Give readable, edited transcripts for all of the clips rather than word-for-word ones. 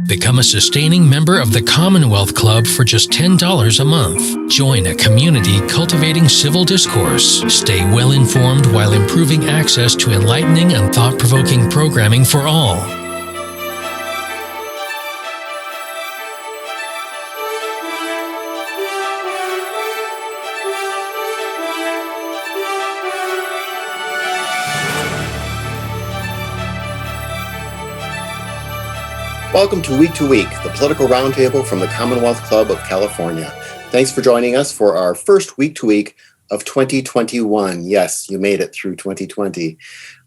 Become a sustaining member of the Commonwealth Club for just $10 a month. Join a community cultivating civil discourse. Stay well informed while improving access to enlightening and thought-provoking programming for all. Welcome to Week, the political roundtable from the Commonwealth Club of California. Thanks for joining us for our first Week of 2021. Yes, you made it through 2020.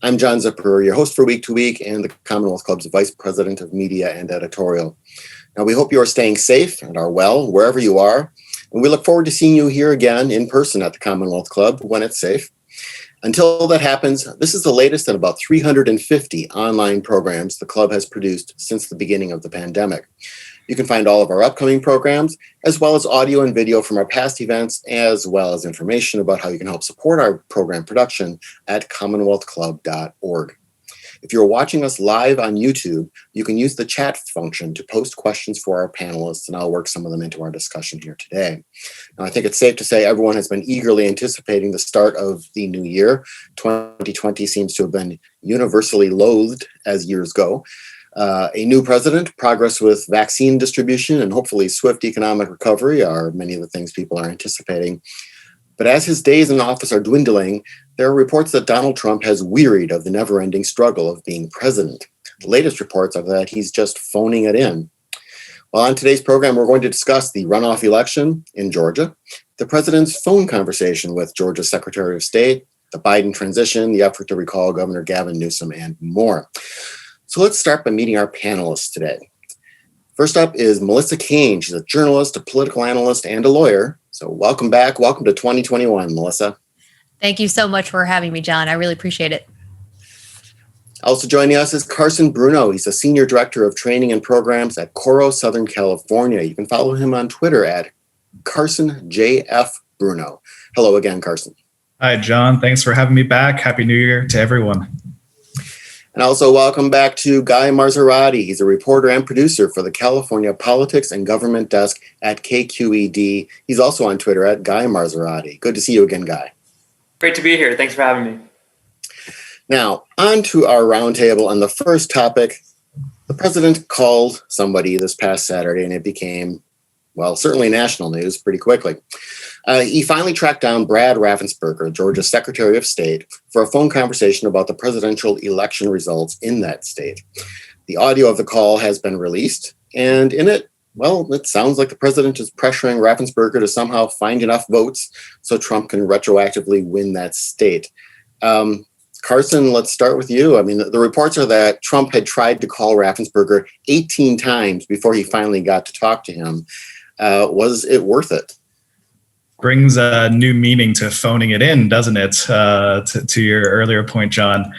I'm John Zipper, your host for Week and the Commonwealth Club's Vice President of Media and Editorial. Now, we hope you are staying safe and are well wherever you are, and we look forward to seeing you here again in person at the Commonwealth Club when it's safe. Until that happens, this is the latest in about 350 online programs the club has produced since the beginning of the pandemic. You can find all of our upcoming programs, as well as audio and video from our past events, as well as information about how you can help support our program production at commonwealthclub.org. If you're watching us live on YouTube, you can use the chat function to post questions for our panelists, and I'll work some of them into our discussion here today. Now, I think it's safe to say everyone has been eagerly anticipating the start of the new year. 2020 seems to have been universally loathed as years go. A new president, progress with vaccine distribution, and hopefully swift economic recovery are many of the things people are anticipating. But as his days in office are dwindling, there are reports that Donald Trump has wearied of the never-ending struggle of being president. The latest reports are that he's just phoning it in. Well, on today's program, we're going to discuss the runoff election in Georgia, the president's phone conversation with Georgia's Secretary of State, the Biden transition, the effort to recall Governor Gavin Newsom, and more. So let's start by meeting our panelists today. First up is Melissa Cain. She's a journalist, a political analyst, and a lawyer. So welcome back. Welcome to 2021, Melissa. Thank you so much for having me, John. I really appreciate it. Also joining us is Carson Bruno. He's a senior director of training and programs at Coro Southern California. You can follow him on Twitter at CarsonJF.Bruno. Hello again, Carson. Hi, John. Thanks for having me back. Happy New Year to everyone. And also welcome back to Guy Marzorati. He's a reporter and producer for the California Politics and Government Desk at KQED. He's also on Twitter at Guy Marzorati. Good to see you again, Guy. Great to be here. Thanks for having me. Now, on to our roundtable. And the first topic, the president called somebody this past Saturday, and it became, well, certainly national news pretty quickly. He finally tracked down Brad Raffensperger, Georgia's Secretary of State, for a phone conversation about the presidential election results in that state. The audio of the call has been released, and in it, well, it sounds like the president is pressuring Raffensperger to somehow find enough votes so Trump can retroactively win that state. Carson, let's start with you. I mean, the reports are that Trump had tried to call Raffensperger 18 times before he finally got to talk to him. Was it worth it? Brings a new meaning to phoning it in, doesn't it? To your earlier point, John.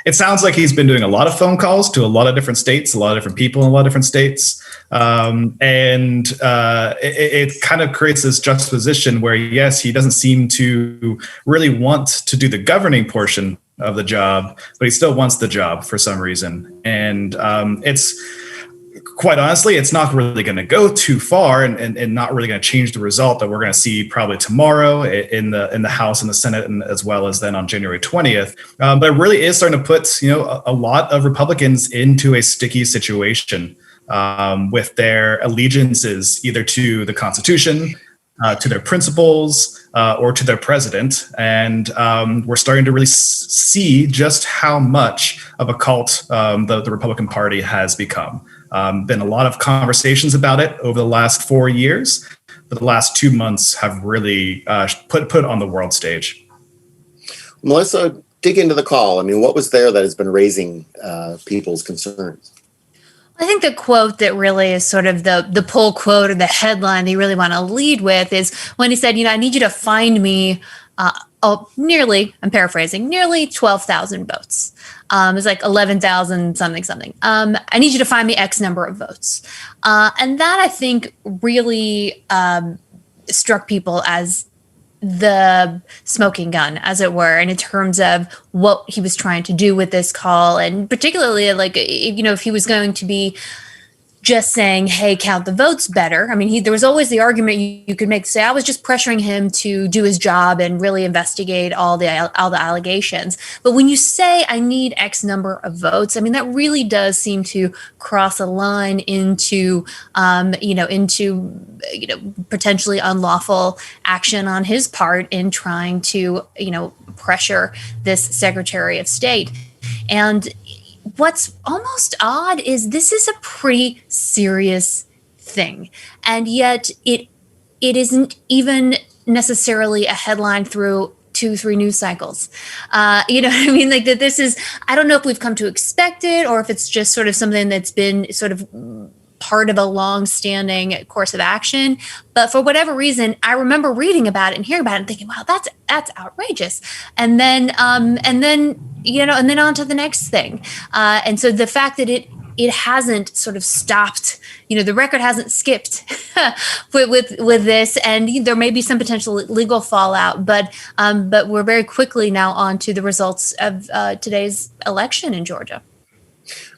It sounds like he's been doing a lot of phone calls to a lot of different states, a lot of different people in a lot of different states. It kind of creates this juxtaposition where, yes, he doesn't seem to really want to do the governing portion of the job, but he still wants the job for some reason. And it's quite honestly, it's not really going to go too far and not really going to change the result that we're going to see probably tomorrow in the House and the Senate, and as well as then on January 20th. But it really is starting to put, a lot of Republicans into a sticky situation with their allegiances either to the Constitution, to their principles, or to their president. And we're starting to really see just how much of a cult the Republican Party has become. Been a lot of conversations about it over the last 4 years, but the last 2 months have really put on the world stage. Melissa, dig into the call. I mean, what was there that has been raising people's concerns? I think the quote that really is sort of the pull quote or the headline they really want to lead with is when he said, I need you to find me I'm paraphrasing, nearly 12,000 votes. It's like 11,000 something. I need you to find me X number of votes. And that I think really struck people as the smoking gun, as it were, and in terms of what he was trying to do with this call, and particularly if he was going to be just saying, hey, count the votes better. I mean, there was always the argument you could make to say, I was just pressuring him to do his job and really investigate all the allegations. But when you say I need X number of votes, I mean, that really does seem to cross a line into potentially unlawful action on his part in trying to, pressure this Secretary of State. And what's almost odd is this is a pretty serious thing, and yet it isn't even necessarily a headline through 2-3 news cycles. You know what I mean? Like that. This is, I don't know if we've come to expect it or if it's just sort of something that's been sort of part of a long-standing course of action. But for whatever reason, I remember reading about it and hearing about it and thinking, wow, that's outrageous. And then on to the next thing. And so the fact that it hasn't sort of stopped, the record hasn't skipped with this, and there may be some potential legal fallout, but we're very quickly now on to the results of today's election in Georgia.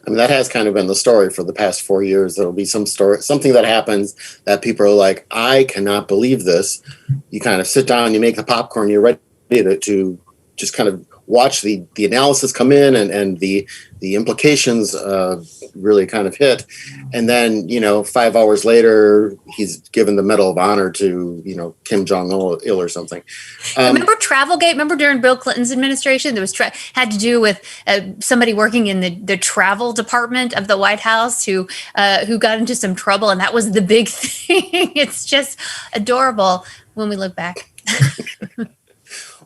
I mean, that has kind of been the story for the past 4 years. There'll be something that happens that people are like, I cannot believe this. You kind of sit down, you make the popcorn, you're ready to just kind of watch the analysis come in and the implications really kind of hit. And then, 5 hours later, he's given the Medal of Honor to, Kim Jong-il or something. Remember Travelgate? Remember during Bill Clinton's administration, there was had to do with somebody working in the travel department of the White House who got into some trouble, and that was the big thing. It's just adorable when we look back.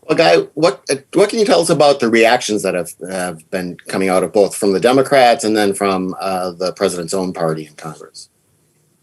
Well, Guy, what can you tell us about the reactions that have been coming out of both from the Democrats and then from the president's own party in Congress?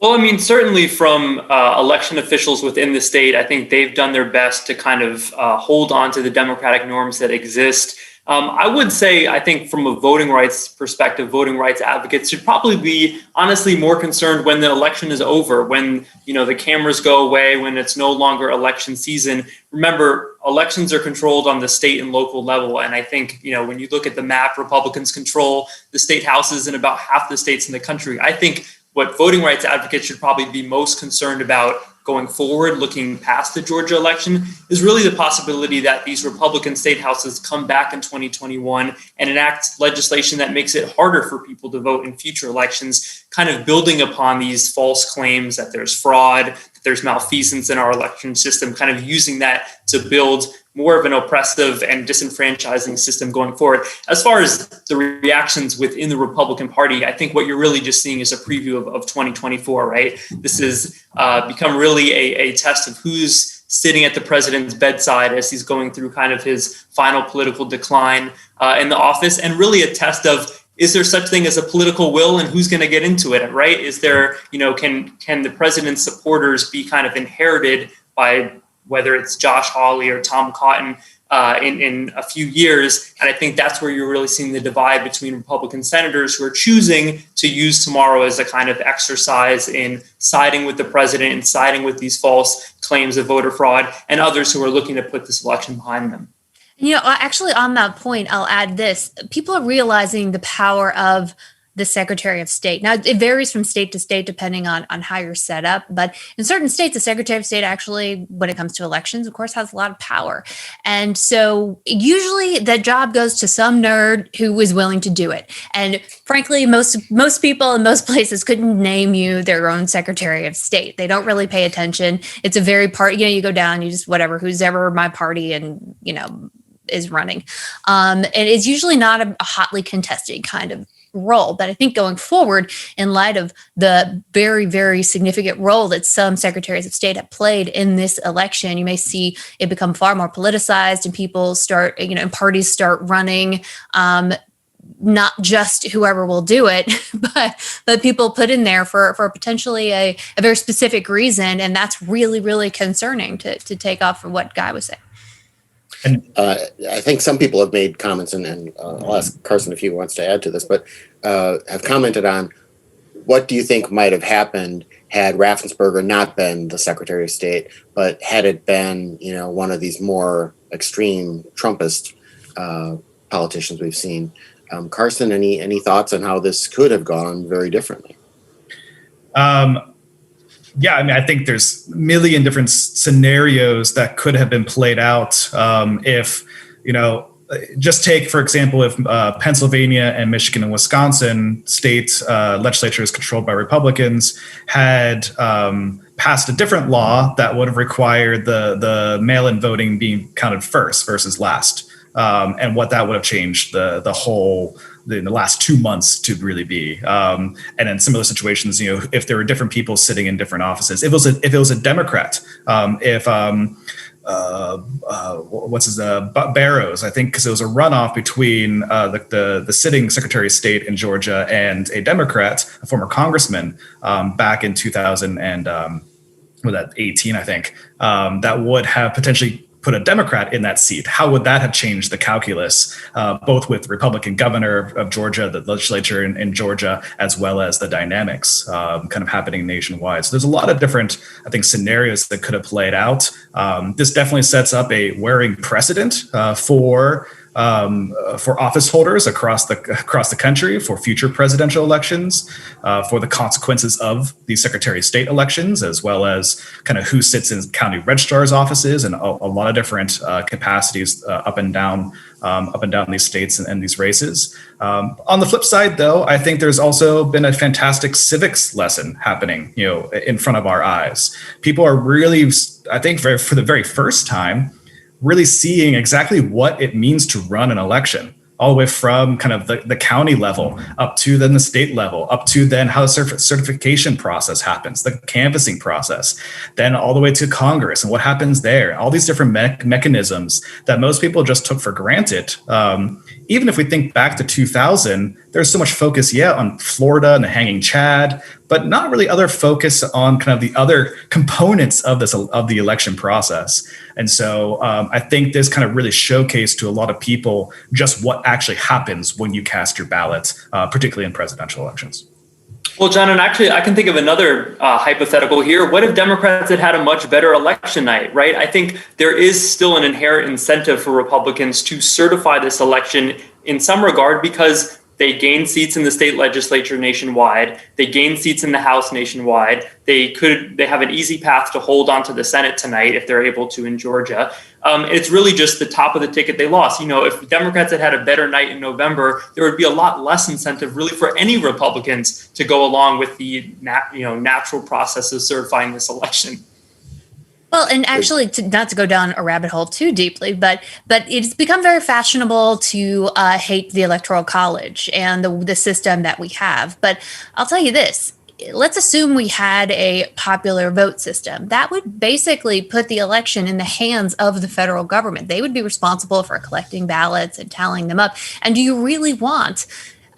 Well, I mean, certainly from election officials within the state, I think they've done their best to kind of hold on to the democratic norms that exist. I would say, I think from a voting rights perspective, voting rights advocates should probably be honestly more concerned when the election is over, when, the cameras go away, when it's no longer election season. Remember, elections are controlled on the state and local level. And I think, when you look at the map, Republicans control the state houses in about half the states in the country. I think what voting rights advocates should probably be most concerned about going forward, looking past the Georgia election, is really the possibility that these Republican state houses come back in 2021 and enact legislation that makes it harder for people to vote in future elections, kind of building upon these false claims that there's fraud, that there's malfeasance in our election system, kind of using that to build more of an oppressive and disenfranchising system going forward. As far as the reactions within the Republican Party, I think what you're really just seeing is a preview of 2024, right? This has become really a test of who's sitting at the president's bedside as he's going through kind of his final political decline in the office, and really a test of, is there such thing as a political will and who's going to get into it, right? Is there, can the president's supporters be kind of inherited by whether it's Josh Hawley or Tom Cotton in a few years? And I think that's where you're really seeing the divide between Republican senators who are choosing to use tomorrow as a kind of exercise in siding with the president and siding with these false claims of voter fraud, and others who are looking to put this election behind them. Actually, on that point, I'll add this. People are realizing the power of the Secretary of State. Now, it varies from state to state depending on how you're set up. But in certain states, the Secretary of State actually, when it comes to elections, of course, has a lot of power. And so usually that job goes to some nerd who is willing to do it. And frankly, most people in most places couldn't name you their own Secretary of State. They don't really pay attention. It's a very you go down, you just whatever, who's ever my party and, is running. And it's usually not a hotly contested kind of role. But I think going forward, in light of the very, very significant role that some secretaries of state have played in this election, you may see it become far more politicized, and people start, and parties start running, not just whoever will do it, but people put in there for potentially a very specific reason. And that's really, really concerning to take off from what Guy was saying. And I think some people have made comments, and I'll ask Carson if he wants to add to this, but have commented on what do you think might have happened had Raffensperger not been the Secretary of State, but had it been, one of these more extreme Trumpist politicians we've seen. Carson, any thoughts on how this could have gone very differently? Yeah, I mean, I think there's a million different scenarios that could have been played out if, just take, for example, if Pennsylvania and Michigan and Wisconsin state legislatures controlled by Republicans had passed a different law that would have required the mail-in voting being counted first versus last, and what that would have changed the whole in the last 2 months to really be. And in similar situations, if there were different people sitting in different offices, if it was a Democrat, Barrows, I think, because it was a runoff between the sitting Secretary of State in Georgia and a Democrat, a former congressman, back in 2018, I think, that would have potentially put a Democrat in that seat. How would that have changed the calculus, both with the Republican governor of Georgia, the legislature in Georgia, as well as the dynamics kind of happening nationwide? So there's a lot of different, I think, scenarios that could have played out. This definitely sets up a wearing precedent for office holders across the country for future presidential elections, for the consequences of the Secretary of State elections, as well as kind of who sits in county registrars' offices and a lot of different capacities up and down these states and these races. On the flip side, though, I think there's also been a fantastic civics lesson happening, in front of our eyes. People are really, I think, for the very first time, really seeing exactly what it means to run an election, all the way from kind of the county level up to then the state level, up to then how the certification process happens, the canvassing process, then all the way to Congress and what happens there, all these different mechanisms that most people just took for granted. Even if we think back to 2000, there's so much focus, on Florida and the Hanging Chad, but not really other focus on kind of the other components of the election process. And so I think this kind of really showcased to a lot of people just what actually happens when you cast your ballot, particularly in presidential elections. Well, John, and actually, I can think of another hypothetical here. What if Democrats had had a much better election night, right? I think there is still an inherent incentive for Republicans to certify this election in some regard because they gain seats in the state legislature nationwide. They gain seats in the House nationwide. They have an easy path to hold on to the Senate tonight if they're able to in Georgia. It's really just the top of the ticket they lost. If Democrats had had a better night in November, there would be a lot less incentive really for any Republicans to go along with the natural process of certifying this election. Well, and actually, not to go down a rabbit hole too deeply, but it's become very fashionable to hate the Electoral College and the system that we have. But I'll tell you this. Let's assume we had a popular vote system. That would basically put the election in the hands of the federal government. They would be responsible for collecting ballots and tallying them up. And do you really want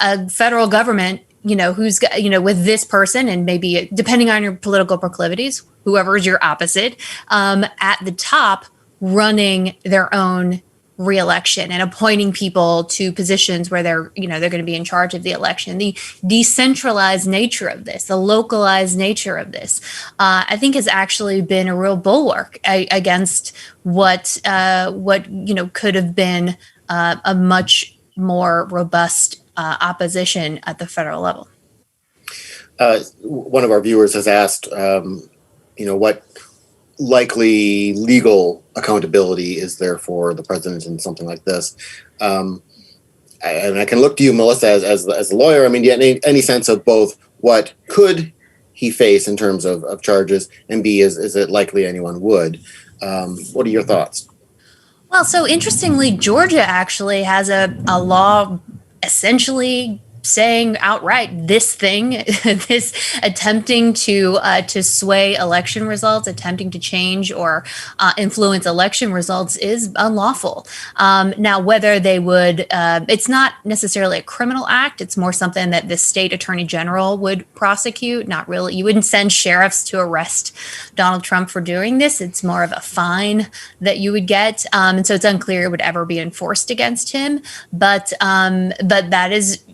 a federal government, who's, with this person and maybe depending on your political proclivities, whoever is your opposite, at the top running their own reelection and appointing people to positions where they're going to be in charge of the election? The decentralized nature of this, the localized nature of this, I think has actually been a real bulwark against what could have been a much more robust opposition at the federal level. One of our viewers has asked, what likely legal accountability is there for the president in something like this? And I can look to you, Melissa, as a lawyer. I mean, do you have any sense of both what could he face in terms of charges, and B, is it likely anyone would? What are your thoughts? Well, so interestingly, Georgia actually has a law essentially saying outright this attempting to sway election results, attempting to change or influence election results is unlawful. Now, whether they would, it's not necessarily a criminal act. It's more something that the state attorney general would prosecute. Not really. You wouldn't send sheriffs to arrest Donald Trump for doing this. It's more of a fine that you would get. And so it's unclear it would ever be enforced against him. But that is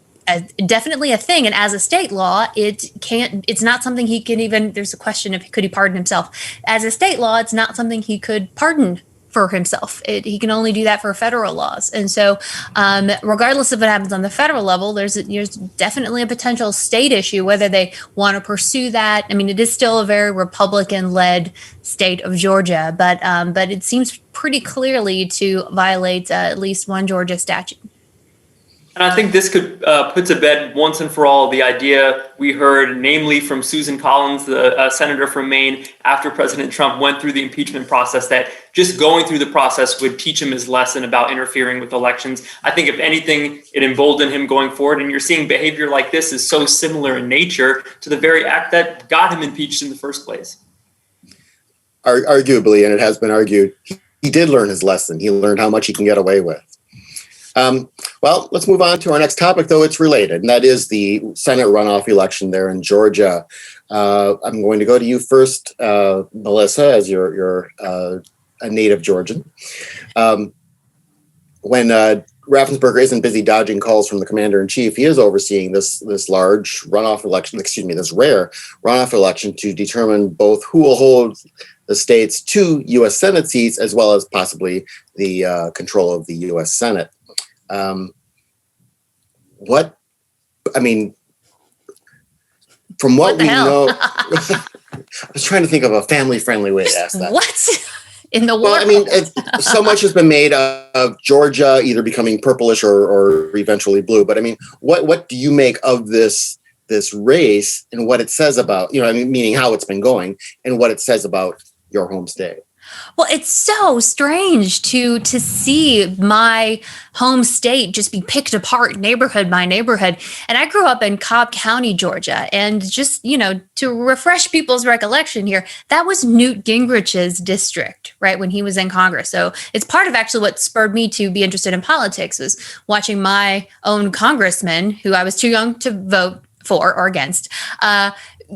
definitely a thing. And as a state law, it's not something he can even, there's a question of could he pardon himself? As a state law, it's not something he could pardon for himself. He can only do that for federal laws. And so regardless of what happens on the federal level, there's definitely a potential state issue, whether they want to pursue that. I mean, it is still a very Republican-led state of Georgia, but it seems pretty clearly to violate at least one Georgia statute. And I think this could put to bed once and for all the idea we heard, namely from Susan Collins, the senator from Maine, after President Trump went through the impeachment process, that just going through the process would teach him his lesson about interfering with elections. I think, if anything, it emboldened him going forward. And you're seeing behavior like this is so similar in nature to the very act that got him impeached in the first place. Arguably, and it has been argued, he did learn his lesson. He learned how much he can get away with. Well, let's move on to our next topic, though it's related, and that is the Senate runoff election there in Georgia. I'm going to go to you first, Melissa, as you're a native Georgian. When Raffensperger isn't busy dodging calls from the commander-in-chief, he is overseeing this large runoff election, this rare runoff election to determine both who will hold the state's 2 U.S. Senate seats, as well as possibly the control of the U.S. Senate. From what we know, I was trying to think of a family-friendly way to ask that. What in the world? Well, so much has been made of Georgia either becoming purplish or eventually blue. But what do you make of this race and what it says about, meaning how it's been going and what it says about your home state? Well, it's so strange to see my home state just be picked apart neighborhood by neighborhood. And I grew up in Cobb County, Georgia. And just, to refresh people's recollection here, that was Newt Gingrich's district, right, when he was in Congress. So it's part of actually what spurred me to be interested in politics, was watching my own congressman, who I was too young to vote for or against,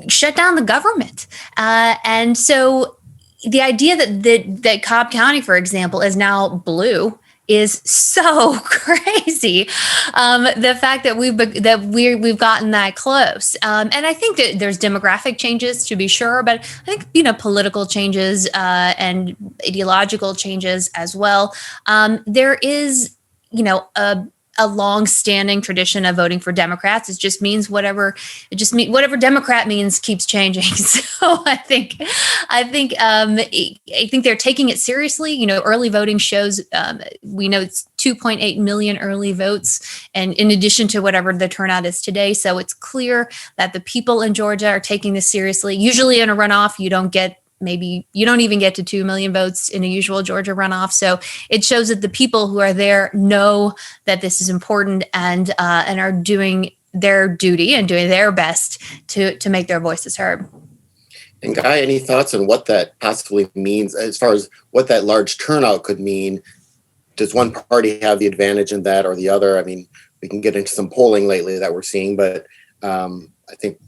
shut down the government. And so the idea that Cobb County, for example, is now blue is so crazy. The fact that we've gotten that close, and I think that there's demographic changes, to be sure, but I think political changes and ideological changes as well. There is a long-standing tradition of voting for Democrats. It just means whatever Democrat means keeps changing. So I think they're taking it seriously. Early voting shows, we know it's 2.8 million early votes, and in addition to whatever the turnout is today. So it's clear that the people in Georgia are taking this seriously. Usually in a runoff, you don't even get to 2 million votes in a usual Georgia runoff. So it shows that the people who are there know that this is important and are doing their duty and doing their best to make their voices heard. And Guy, any thoughts on what that possibly means as far as what that large turnout could mean? Does one party have the advantage in that or the other? We can get into some polling lately that we're seeing, but I think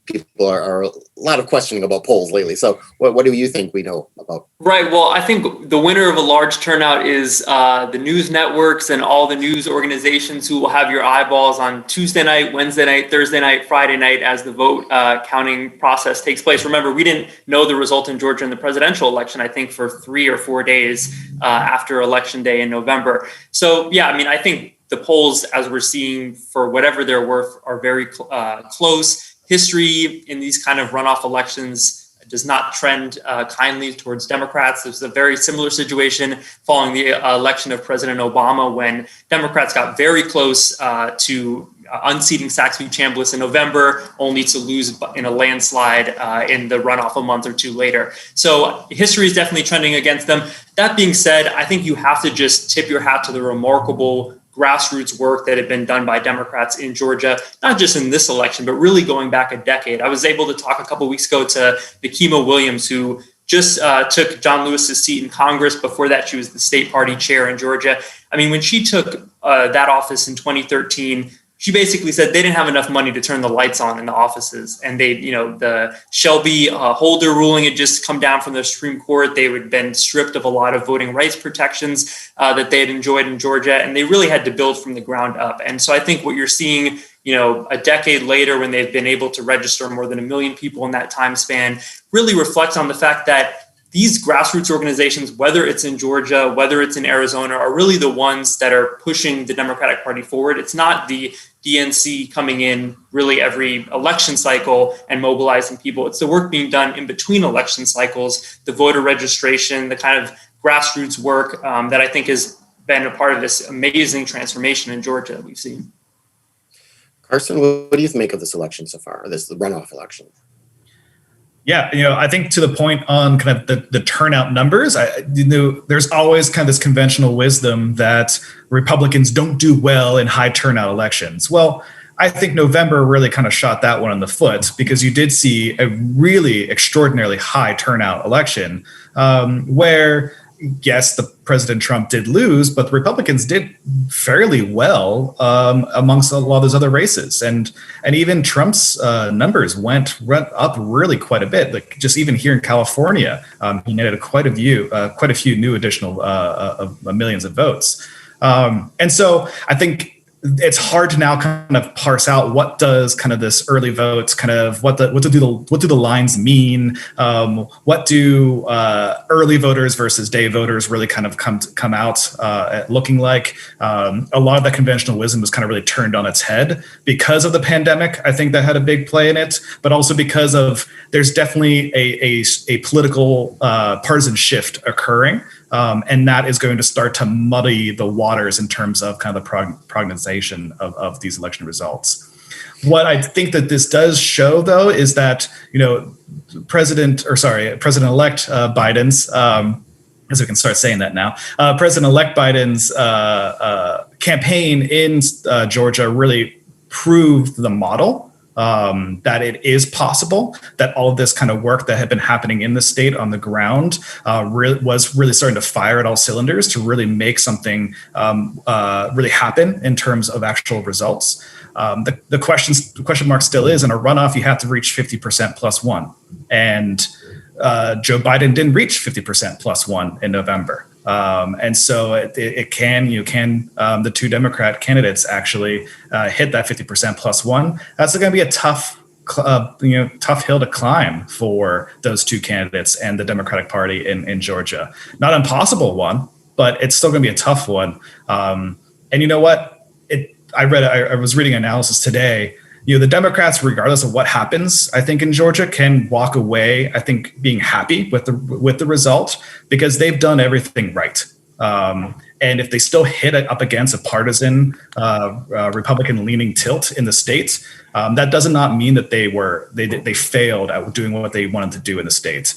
people are a lot of questioning about polls lately. So what do you think we know about? Right. Well, I think the winner of a large turnout is the news networks and all the news organizations who will have your eyeballs on Tuesday night, Wednesday night, Thursday night, Friday night as the vote counting process takes place. Remember, we didn't know the result in Georgia in the presidential election, I think, for 3 or 4 days after Election Day in November. So, yeah, I think the polls, as we're seeing, for whatever they're worth, are very close. History in these kind of runoff elections does not trend kindly towards Democrats. There's a very similar situation following the election of President Obama, when Democrats got very close to unseating Saxby Chambliss in November, only to lose in a landslide in the runoff a month or two later. So history is definitely trending against them. That being said, I think you have to just tip your hat to the remarkable grassroots work that had been done by Democrats in Georgia, not just in this election, but really going back a decade. I was able to talk a couple of weeks ago to Nikema Williams, who just took John Lewis's seat in Congress. Before that, she was the state party chair in Georgia. When she took that office in 2013, she basically said they didn't have enough money to turn the lights on in the offices. And the Shelby Holder ruling had just come down from the Supreme Court. They had been stripped of a lot of voting rights protections that they had enjoyed in Georgia, and they really had to build from the ground up. And so I think what you're seeing, a decade later, when they've been able to register more than 1 million people in that time span, really reflects on the fact that these grassroots organizations, whether it's in Georgia, whether it's in Arizona, are really the ones that are pushing the Democratic Party forward. It's not the DNC coming in really every election cycle and mobilizing people. It's the work being done in between election cycles, the voter registration, the kind of grassroots work that I think has been a part of this amazing transformation in Georgia that we've seen. Carson, what do you make of this election so far, the runoff election? Yeah, I think to the point on kind of the turnout numbers, there's always kind of this conventional wisdom that Republicans don't do well in high turnout elections. Well, I think November really kind of shot that one on the foot, because you did see a really extraordinarily high turnout election where, yes, the President Trump did lose, but the Republicans did fairly well amongst a lot of those other races, and even Trump's numbers went up really quite a bit. Like just even here in California, he netted quite a few new additional millions of votes, and so I think it's hard to now kind of parse out what does kind of this early votes kind of what do the lines mean? What do early voters versus day voters really kind of come out looking like? A lot of that conventional wisdom was kind of really turned on its head because of the pandemic. I think that had a big play in it, but also because of there's definitely a political partisan shift occurring. And that is going to start to muddy the waters in terms of kind of the prognostication of these election results. What I think that this does show, though, is that, President-elect Biden's, as we can start saying that now, President-elect Biden's campaign in Georgia really proved the model. That it is possible, that all of this kind of work that had been happening in the state on the ground was really starting to fire at all cylinders to really make something really happen in terms of actual results. The question mark still is, in a runoff, you have to reach 50% plus one. And Joe Biden didn't reach 50% plus one in November. And so the two Democrat candidates actually hit that 50% plus one. That's going to be a tough hill to climb for those two candidates and the Democratic Party in Georgia. Not an impossible one, but it's still going to be a tough one. And you know what? I was reading analysis today. The Democrats, regardless of what happens, I think in Georgia, can walk away, I think, being happy with the result, because they've done everything right. And if they still hit it up against a partisan Republican-leaning tilt in the state, that does not mean that they failed at doing what they wanted to do in the state.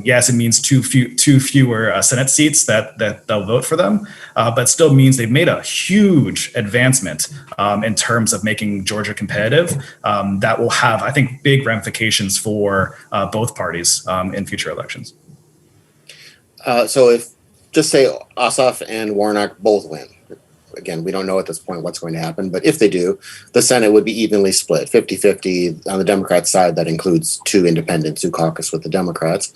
Yes, it means two fewer Senate seats that they'll vote for them, but still means they've made a huge advancement in terms of making Georgia competitive. That will have, I think, big ramifications for both parties in future elections. So if, just say Ossoff and Warnock both win. Again, we don't know at this point what's going to happen, but if they do, the Senate would be evenly split, 50-50 on the Democrat side. That includes two independents who caucus with the Democrats.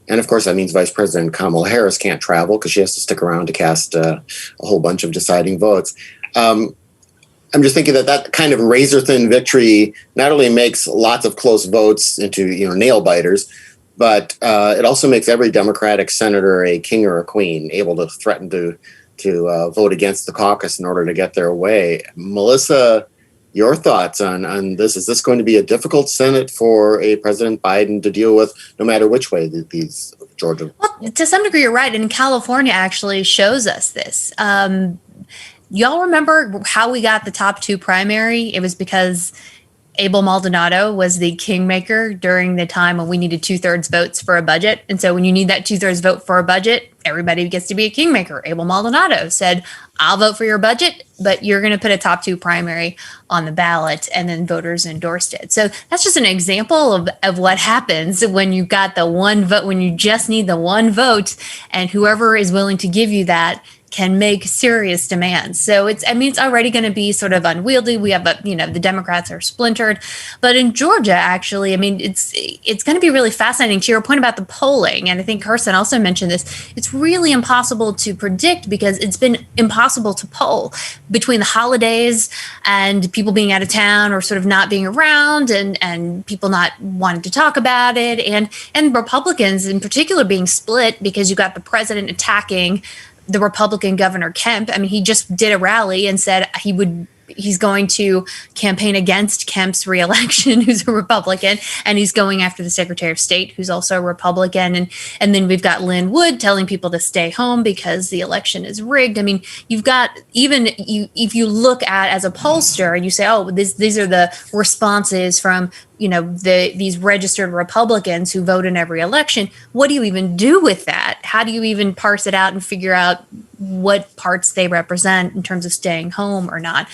And of course, that means Vice President Kamala Harris can't travel because she has to stick around to cast a whole bunch of deciding votes. I'm just thinking that kind of razor-thin victory not only makes lots of close votes into nail-biters, but it also makes every Democratic senator a king or a queen, able to threaten to vote against the caucus in order to get their way. Melissa, your thoughts on this? Is this going to be a difficult Senate for a President Biden to deal with, no matter which way these Georgia? Well, to some degree, you're right. And California actually shows us this. Y'all remember how we got the top two primary? It was because Abel Maldonado was the kingmaker during the time when we needed 2/3 votes for a budget. And so when you need that 2/3 vote for a budget, everybody gets to be a kingmaker. Abel Maldonado said, I'll vote for your budget, but you're going to put a top two primary on the ballot, and then voters endorsed it. So that's just an example of what happens when you've got the one vote, when you just need the one vote, and whoever is willing to give you that can make serious demands. So it's already going to be sort of unwieldy. We have the Democrats are splintered, but in Georgia, actually, it's going to be really fascinating. To your point about the polling, and I think Kirsten also mentioned this, it's really impossible to predict because it's been impossible to poll between the holidays and people being out of town or sort of not being around and people not wanting to talk about it, and Republicans in particular being split because you got the president attacking the Republican Governor Kemp. He just did a rally and said he's going to campaign against Kemp's reelection, who's a Republican, and he's going after the Secretary of State, who's also a Republican. And then we've got Lynn Wood telling people to stay home because the election is rigged. You've got if you look at as a pollster and you say, oh, these are the responses from these registered Republicans who vote in every election. What do you even do with that? How do you even parse it out and figure out what parts they represent in terms of staying home or not?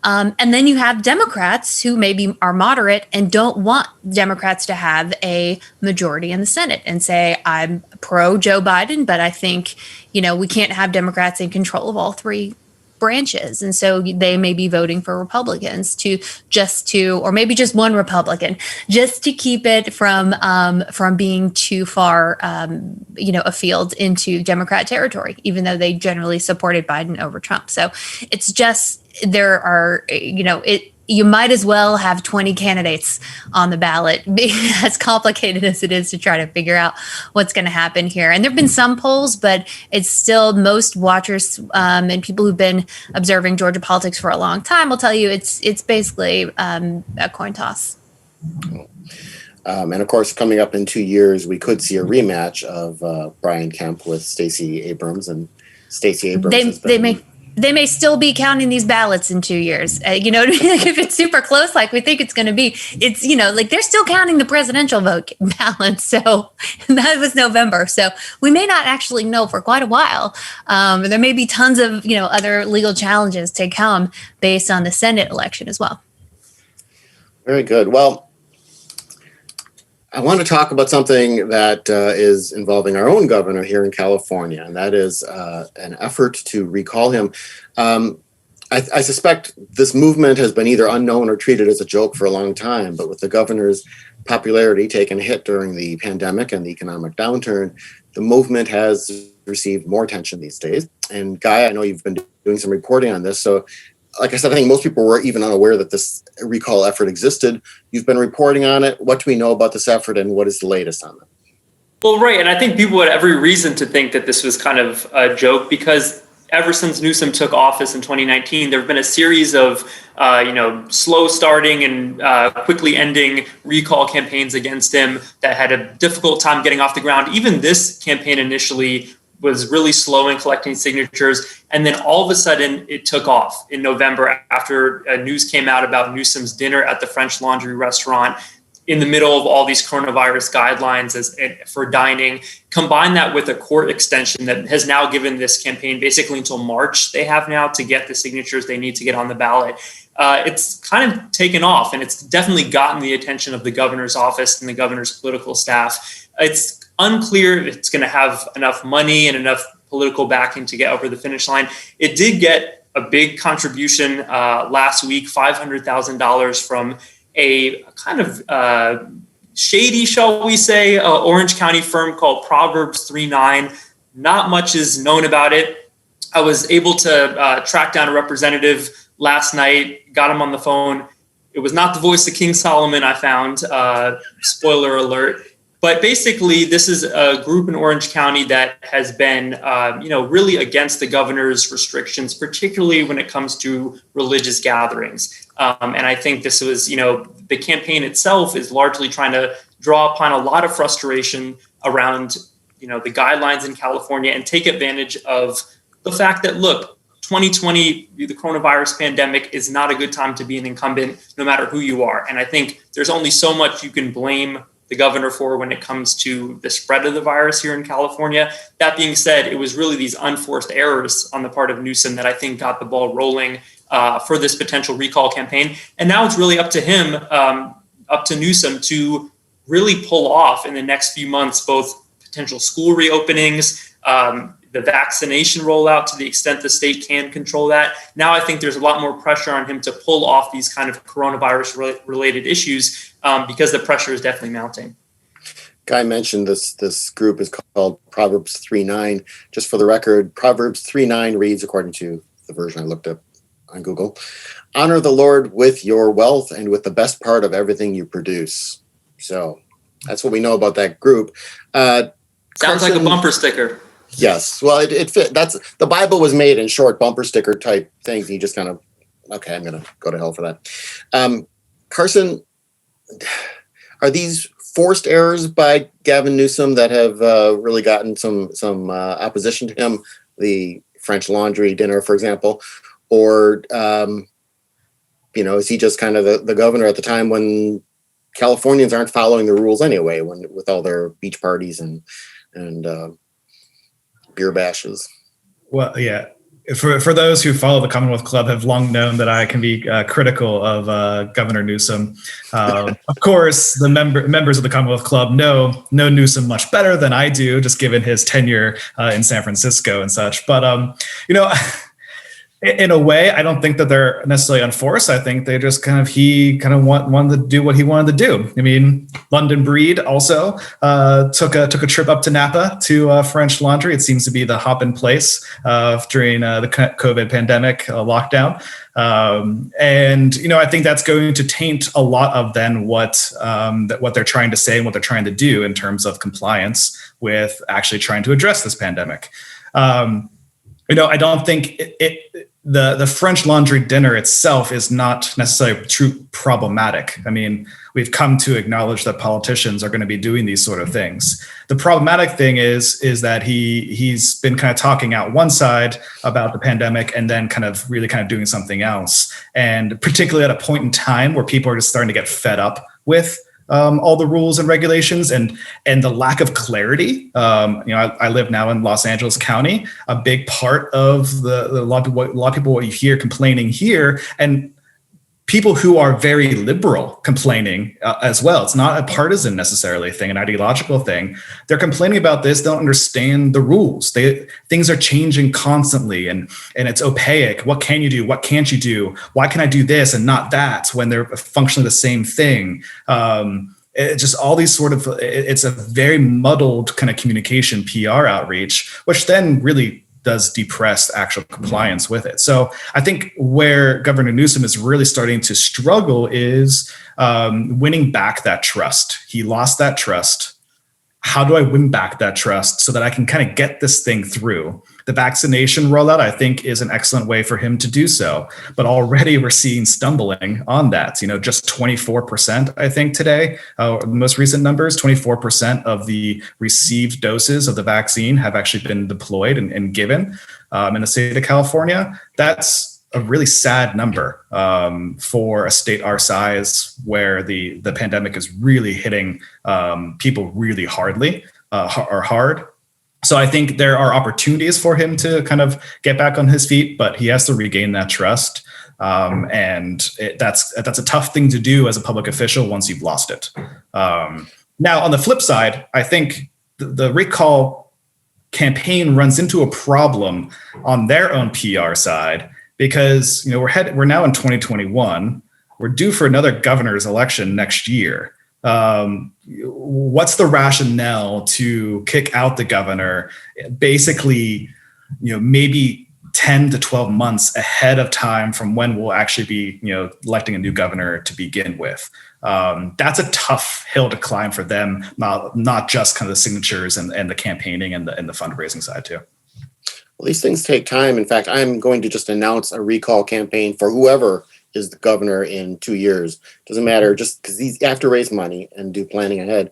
And then you have Democrats who maybe are moderate and don't want Democrats to have a majority in the Senate and say, I'm pro Joe Biden, but I think, we can't have Democrats in control of all three branches. And so they may be voting for Republicans or maybe just one Republican, just to keep it from being too far, afield into Democrat territory, even though they generally supported Biden over Trump. So it's just, you might as well have 20 candidates on the ballot, as complicated as it is to try to figure out what's going to happen here. And there have been some polls, but it's still most watchers and people who've been observing Georgia politics for a long time will tell you it's basically a coin toss. And of course, coming up in 2 years, we could see a rematch of Brian Kemp with Stacey Abrams, and Stacey Abrams. They may still be counting these ballots in 2 years. You know what I mean? Like if it's super close, like we think it's going to be, it's, they're still counting the presidential vote balance. So that was November. So we may not actually know for quite a while. There may be tons of, other legal challenges to come based on the Senate election as well. Very good. Well, I want to talk about something that is involving our own governor here in California, and that is an effort to recall him. I suspect this movement has been either unknown or treated as a joke for a long time, but with the governor's popularity taking a hit during the pandemic and the economic downturn, the movement has received more attention these days. And Guy, I know you've been doing some reporting on this, so like I said, I think most people were even unaware that this recall effort existed. You've been reporting on it. What do we know about this effort, and what is the latest on it? Well, right. And I think people had every reason to think that this was kind of a joke because ever since Newsom took office in 2019, there have been a series of, slow starting and quickly ending recall campaigns against him that had a difficult time getting off the ground. Even this campaign initially was really slow in collecting signatures. And then all of a sudden it took off in November after news came out about Newsom's dinner at the French Laundry restaurant in the middle of all these coronavirus guidelines for dining. Combine that with a court extension that has now given this campaign basically until March they have now to get the signatures they need to get on the ballot. It's kind of taken off, and it's definitely gotten the attention of the governor's office and the governor's political staff. It's unclear if it's going to have enough money and enough political backing to get over the finish line. It did get a big contribution last week, $500,000 from a kind of shady, shall we say, Orange County firm called Proverbs 3.9. Not much is known about it. I was able to track down a representative last night, got him on the phone. It was not the voice of King Solomon, I found. Spoiler alert. But basically, this is a group in Orange County that has been, really against the governor's restrictions, particularly when it comes to religious gatherings. And I think this was, the campaign itself is largely trying to draw upon a lot of frustration around, the guidelines in California and take advantage of the fact that, look, 2020, the coronavirus pandemic is not a good time to be an incumbent, no matter who you are. And I think there's only so much you can blame the governor for when it comes to the spread of the virus here in California. That being said, it was really these unforced errors on the part of Newsom that I think got the ball rolling for this potential recall campaign. And now it's really up to him, up to Newsom to really pull off in the next few months, both potential school reopenings, the vaccination rollout to the extent the state can control that. Now I think there's a lot more pressure on him to pull off these kind of coronavirus related issues because the pressure is definitely mounting. Guy mentioned this group is called Proverbs 3:9. Just for the record, Proverbs 3:9 reads, according to the version I looked up on Google, honor the Lord with your wealth and with the best part of everything you produce. So that's what we know about that group. Sounds Carson, like a bumper sticker. Yes. Well, it fit. That's the Bible was made in short bumper sticker type things. And you just kind of, okay, I'm going to go to hell for that. Carson, are these forced errors by Gavin Newsom that have really gotten some opposition to him? The French Laundry dinner, for example, or is he just kind of the governor at the time when Californians aren't following the rules anyway, with all their beach parties and beer bashes? Well, yeah. For those who follow the Commonwealth Club have long known that I can be critical of Governor Newsom. Of course, the members of the Commonwealth Club know Newsom much better than I do, just given his tenure in San Francisco and such. But in a way, I don't think that they're necessarily unforced. I think they just he wanted to do what he wanted to do. I mean, London Breed also took a trip up to Napa to French Laundry. It seems to be the hop in place during the COVID pandemic lockdown. And I think that's going to taint a lot of then what they're trying to say and what they're trying to do in terms of compliance with actually trying to address this pandemic. I don't think the French Laundry dinner itself is not necessarily true problematic. I mean, we've come to acknowledge that politicians are going to be doing these sort of things. The problematic thing is that he's been kind of talking out one side about the pandemic and then really doing something else. And particularly at a point in time where people are just starting to get fed up with all the rules and regulations and the lack of clarity. I live now in Los Angeles County. A big part of a lot of people what you hear complaining here, and people who are very liberal complaining as well. It's not a partisan necessarily thing, an ideological thing. They're complaining about this, don't understand the rules. Things are changing constantly and it's opaque. What can you do? What can't you do? Why can I do this and not that when they're functionally the same thing? Just all these it's a very muddled kind of communication PR outreach, which then really does depress actual compliance with it. So I think where Governor Newsom is really starting to struggle is winning back that trust. He lost that trust. How do I win back that trust so that I can kind of get this thing through? The vaccination rollout, I think, is an excellent way for him to do so. But already we're seeing stumbling on that. Just 24%, I think today, the most recent numbers, 24% of the received doses of the vaccine have actually been deployed and given in the state of California. That's a really sad number for a state our size, where the pandemic is really hitting people really hardly or hard. So I think there are opportunities for him to kind of get back on his feet, but he has to regain that trust. And that's a tough thing to do as a public official once you've lost it. Now, on the flip side, I think the recall campaign runs into a problem on their own PR side, because we're now in 2021. We're due for another governor's election next year. What's the rationale to kick out the governor basically, maybe 10 to 12 months ahead of time from when we'll actually be, electing a new governor to begin with? That's a tough hill to climb for them, not just kind of the signatures and the campaigning and the fundraising side too. Well, these things take time. In fact, I'm going to just announce a recall campaign for whoever is the governor in 2 years. Doesn't matter, just because you have to raise money and do planning ahead.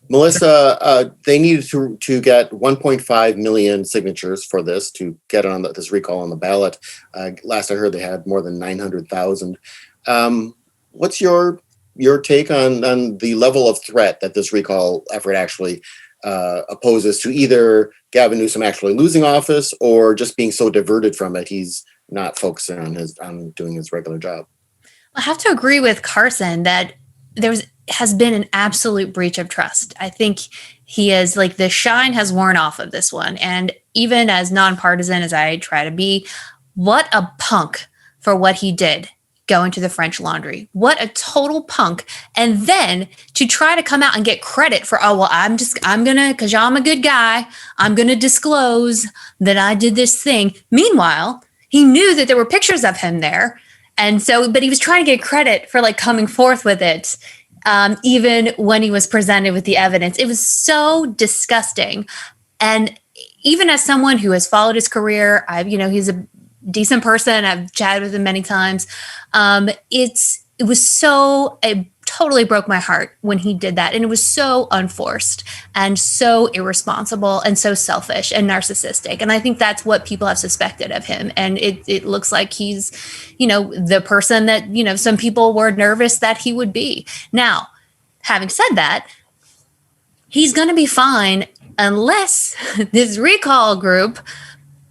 Melissa, they needed to get 1.5 million signatures for this to get on this recall on the ballot. Last I heard, they had more than 900,000. What's your take on the level of threat that this recall effort actually opposes to either Gavin Newsom actually losing office or just being so diverted from it he's not focusing on doing his regular job? I have to agree with Carson that has been an absolute breach of trust. I think He is like, the shine has worn off of this one. And even as nonpartisan as I try to be, what a punk for what he did going to the French Laundry. What a total punk. And then to try to come out and get credit for, oh, well, I'm going to, because I'm a good guy, I'm going to disclose that I did this thing. Meanwhile, he knew that there were pictures of him there. And so, but he was trying to get credit for like coming forth with it, even when he was presented with the evidence. It was so disgusting. And even as someone who has followed his career, he's a decent person. I've chatted with him many times. It totally broke my heart when he did that. And it was so unforced and so irresponsible and so selfish and narcissistic. And I think that's what people have suspected of him. And it looks like he's, the person that, some people were nervous that he would be. Now, having said that, he's going to be fine unless this recall group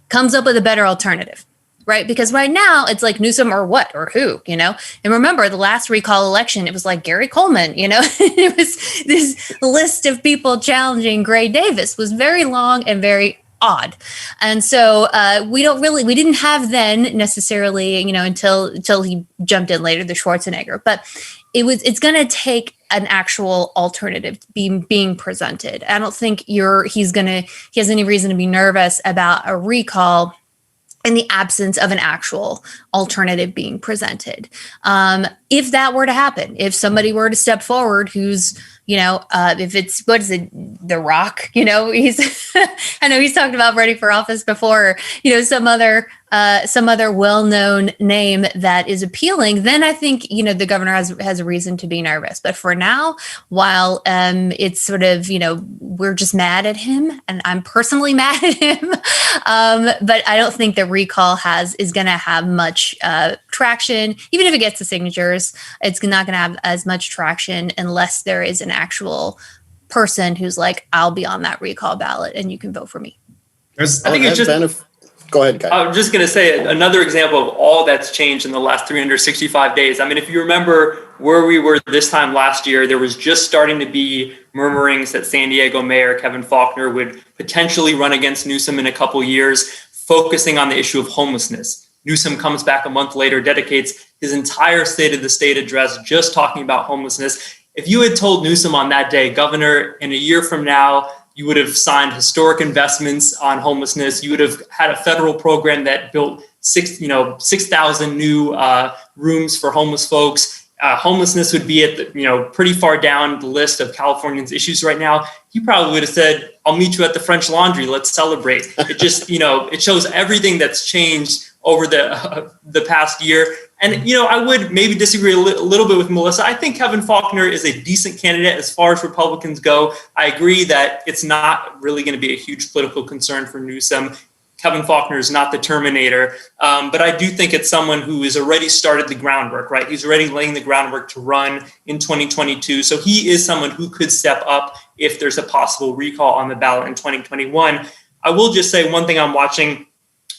comes up with a better alternative. Right? Because right now it's like Newsom or what or who, And remember the last recall election, it was like Gary Coleman, It was this list of people challenging Gray Davis was very long and very odd. And so we didn't have then necessarily, until he jumped in later, the Schwarzenegger, but it's going to take an actual alternative being presented. I don't think he has any reason to be nervous about a recall in the absence of an actual alternative being presented. If that were to happen, if somebody were to step forward who's, if it's, what is it, The Rock, he's, I know he's talked about running for office before, some other well-known name that is appealing, then I think, the governor has a reason to be nervous. But for now, while it's sort of, we're just mad at him, and I'm personally mad at him, but I don't think the recall is going to have much traction. Even if it gets the signatures, it's not going to have as much traction unless there is an actual person who's like, I'll be on that recall ballot and you can vote for me. I think it's just... Go ahead, Guy. I was just going to say another example of all that's changed in the last 365 days. I mean, if you remember where we were this time last year, there was just starting to be murmurings that San Diego Mayor Kevin Faulconer would potentially run against Newsom in a couple years, focusing on the issue of homelessness. Newsom comes back a month later, dedicates his entire State of the State address just talking about homelessness. If you had told Newsom on that day, Governor, in a year from now, you would have signed historic investments on homelessness. You would have had a federal program that built 6,000 new rooms for homeless folks. Homelessness would be at pretty far down the list of Californians' issues right now. He probably would have said, "I'll meet you at the French Laundry. Let's celebrate." It just it shows everything that's changed over the past year. And, I would maybe disagree a little bit with Melissa. I think Kevin Faulconer is a decent candidate as far as Republicans go. I agree that it's not really going to be a huge political concern for Newsom. Kevin Faulconer is not the Terminator, but I do think it's someone who has already started the groundwork, right? He's already laying the groundwork to run in 2022. So he is someone who could step up if there's a possible recall on the ballot in 2021. I will just say one thing I'm watching.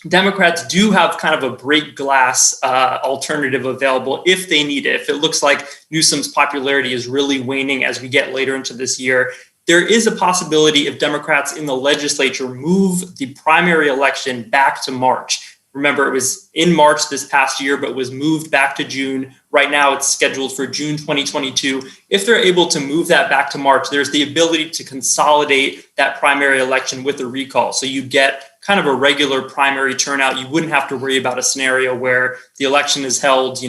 Democrats do have kind of a break glass alternative available if they need it. If it looks like Newsom's popularity is really waning as we get later into this year, there is a possibility if Democrats in the legislature move the primary election back to March. Remember, it was in March this past year, but was moved back to June. Right now, it's scheduled for June 2022. If they're able to move that back to March, there's the ability to consolidate that primary election with a recall. So you get kind of a regular primary turnout. You wouldn't have to worry about a scenario where the election is held,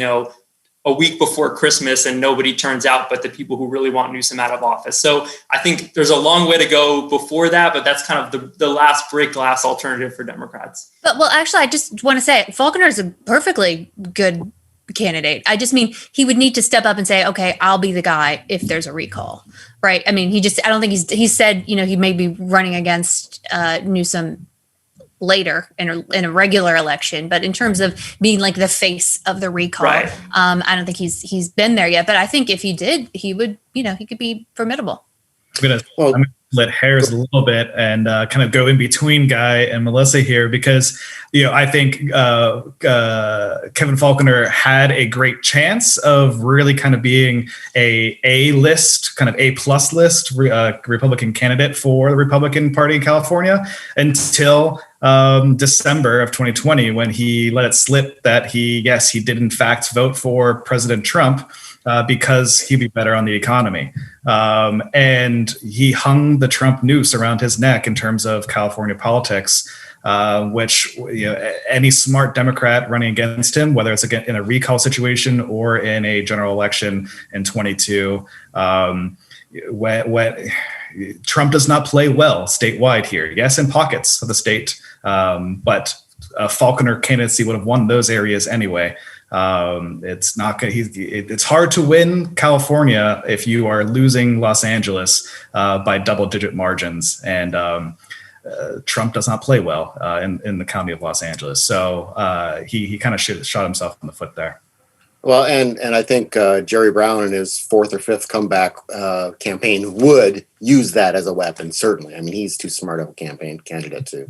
a week before Christmas and nobody turns out but the people who really want Newsom out of office. So I think there's a long way to go before that, but that's kind of the last break glass alternative for Democrats. But actually, I just want to say Faulconer is a perfectly good candidate. I just mean he would need to step up and say, okay, I'll be the guy if there's a recall, right? I mean, I don't think he said, he may be running against Newsom later in a regular election, but in terms of being like the face of the recall, right. I don't think he's been there yet. But I think if he did, he would, he could be formidable. Well, split hairs a little bit and kind of go in between Guy and Melissa here, because I think Kevin Faulconer had a great chance of really kind of being a list, kind of A+ list Republican candidate for the Republican Party in California until December of 2020, when he let it slip that he did in fact vote for President Trump because he'd be better on the economy. And he hung the Trump noose around his neck in terms of California politics, which any smart Democrat running against him, whether it's in a recall situation or in a general election in 22, when Trump does not play well statewide here. Yes, in pockets of the state, but a Faulconer candidacy would have won those areas anyway. It's not good. It's hard to win California if you are losing Los Angeles by double-digit margins, and Trump does not play well in the county of Los Angeles. So he kind of shot himself in the foot there. Well, and I think Jerry Brown in his fourth or fifth comeback campaign would use that as a weapon, certainly. I mean, he's too smart of a campaign candidate to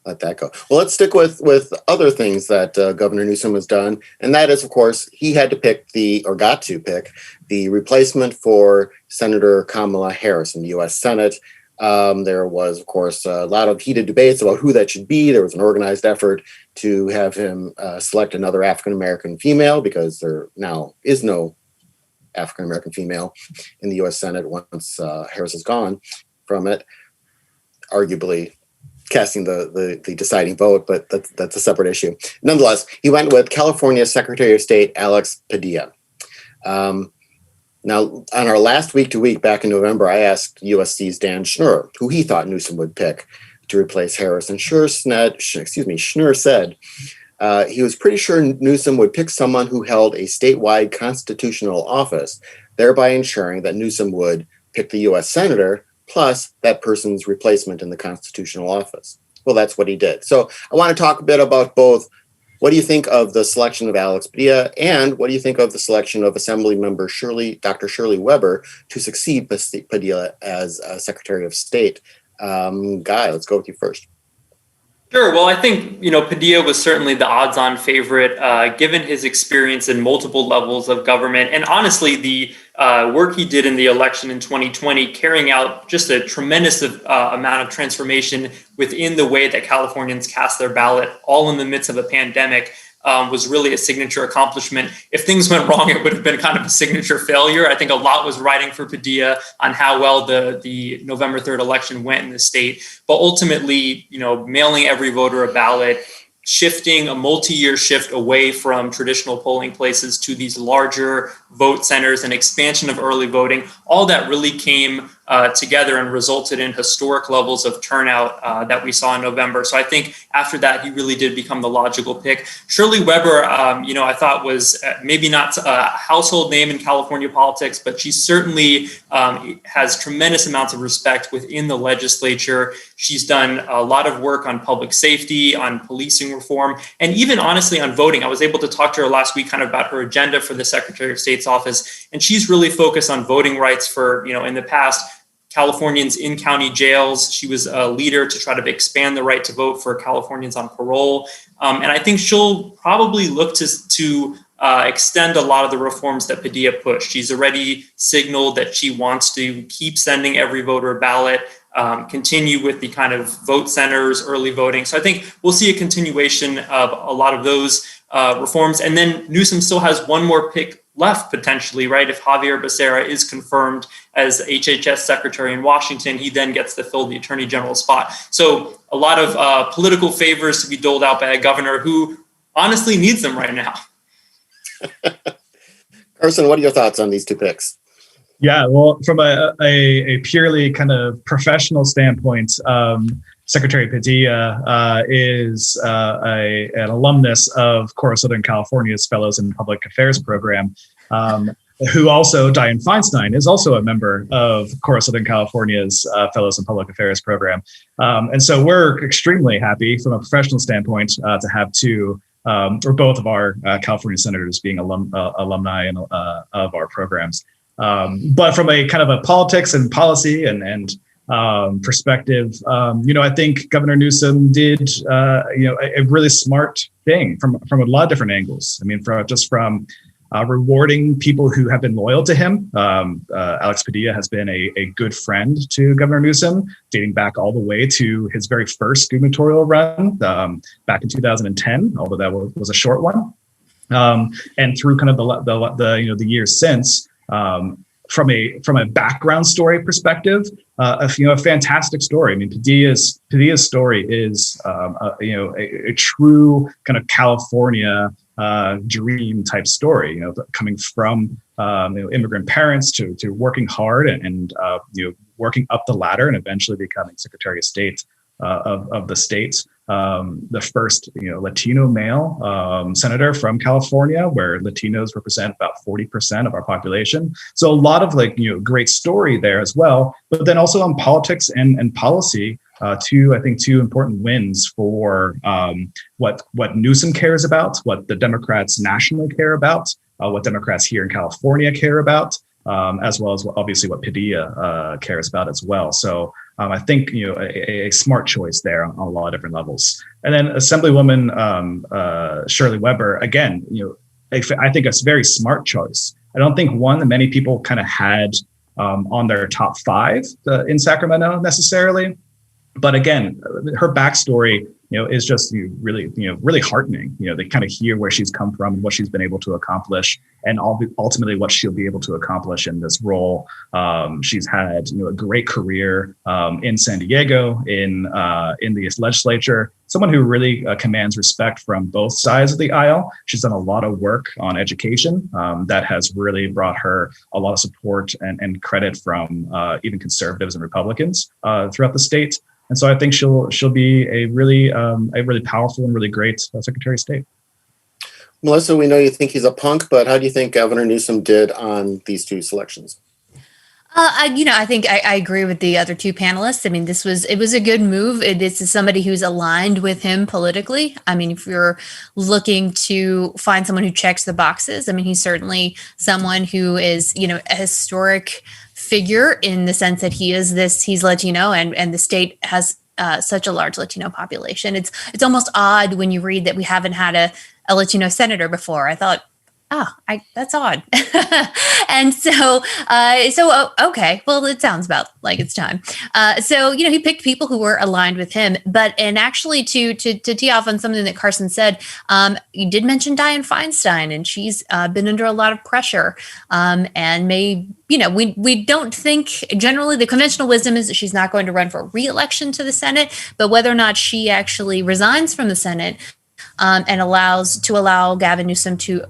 let that go. Well, let's stick with other things that Governor Newsom has done. And that is, of course, he had to pick got to pick the replacement for Senator Kamala Harris in the U.S. Senate. There was, of course, a lot of heated debates about who that should be. There was an organized effort to have him select another African-American female, because there now is no African-American female in the U.S. Senate once Harris is gone from it, arguably casting the deciding vote, but that's a separate issue. Nonetheless, he went with California Secretary of State Alex Padilla. Now, on our last Week to Week back in November, I asked USC's Dan Schnur who he thought Newsom would pick to replace Harris. And Schnur said he was pretty sure Newsom would pick someone who held a statewide constitutional office, thereby ensuring that Newsom would pick the U.S. senator plus that person's replacement in the constitutional office. Well, that's what he did. So I want to talk a bit about both. What do you think of the selection of Alex Padilla, and what do you think of the selection of Assembly Member Dr. Shirley Weber to succeed Padilla as Secretary of State? Guy, let's go with you first. Sure. Well, I think, Padilla was certainly the odds-on favorite, given his experience in multiple levels of government. And honestly, the work he did in the election in 2020, carrying out just a tremendous amount of transformation within the way that Californians cast their ballot, all in the midst of a pandemic, was really a signature accomplishment. If things went wrong, it would have been kind of a signature failure. I think a lot was riding for Padilla on how well the November 3rd election went in the state. But ultimately, mailing every voter a ballot, shifting a multi-year shift away from traditional polling places to these larger vote centers and expansion of early voting, all that really came together and resulted in historic levels of turnout that we saw in November. So I think after that, he really did become the logical pick. Shirley Weber, I thought was maybe not a household name in California politics, but she certainly has tremendous amounts of respect within the legislature. She's done a lot of work on public safety, on policing reform, and even honestly on voting. I was able to talk to her last week kind of about her agenda for the Secretary of State's office, and she's really focused on voting rights for, in the past, Californians in county jails. She was a leader to try to expand the right to vote for Californians on parole. And I think she'll probably look to extend a lot of the reforms that Padilla pushed. She's already signaled that she wants to keep sending every voter a ballot, continue with the kind of vote centers, early voting. So I think we'll see a continuation of a lot of those reforms. And then Newsom still has one more pick left potentially, right? If Javier Becerra is confirmed as HHS Secretary in Washington, he then gets to fill the Attorney General spot. So a lot of political favors to be doled out by a governor who honestly needs them right now. Carson, what are your thoughts on these two picks? Yeah, well, from a purely kind of professional standpoint, Secretary Padilla is an alumnus of Cora Southern California's Fellows in Public Affairs program, who also, Dianne Feinstein, is also a member of Cora Southern California's Fellows in Public Affairs program. And so we're extremely happy from a professional standpoint to have two, or both of our California senators being alumni of our programs. But from a kind of a politics and policy and perspective, I think Governor Newsom did, a really smart thing from a lot of different angles. I mean, from rewarding people who have been loyal to him. Alex Padilla has been a good friend to Governor Newsom, dating back all the way to his very first gubernatorial run back in 2010, although that was a short one. And through kind of the years since, from a background story perspective, a fantastic story. I mean, Padilla's story is a true kind of California dream type story. Coming from immigrant parents to working hard and working up the ladder and eventually becoming Secretary of State of the state. The first, Latino male senator from California, where Latinos represent about 40% of our population. So a lot of great story there as well. But then also on politics and policy, two important wins for what Newsom cares about, what the Democrats nationally care about, what Democrats here in California care about, as well as obviously what Padilla cares about as well. So I think a smart choice there on a lot of different levels. And then Assemblywoman Shirley Weber, again, I think a very smart choice. I don't think one that many people kind of had on their top 5 in Sacramento necessarily, but again, her backstory is just really heartening. They kind of hear where she's come from and what she's been able to accomplish, and ultimately what she'll be able to accomplish in this role. She's had a great career in San Diego, in the legislature. Someone who really commands respect from both sides of the aisle. She's done a lot of work on education that has really brought her a lot of support and credit from even conservatives and Republicans throughout the state. And so I think she'll be a really powerful and really great Secretary of State. Melissa, we know you think he's a punk, but how do you think Governor Newsom did on these 2 selections? I think I agree with the other 2 panelists. I mean, it was a good move. This is somebody who's aligned with him politically. I mean, if you're looking to find someone who checks the boxes, I mean, he's certainly someone who is, a historic figure in the sense that he's Latino and the state has such a large Latino population. It's almost odd when you read that we haven't had a Latino senator before. I thought, that's odd. And so, okay, well, it sounds about like it's time. So, he picked people who were aligned with him, and actually to tee off on something that Carson said, you did mention Dianne Feinstein, and she's been under a lot of pressure, and we don't think, generally the conventional wisdom is that she's not going to run for re-election to the Senate, but whether or not she actually resigns from the Senate and allow Gavin Newsom to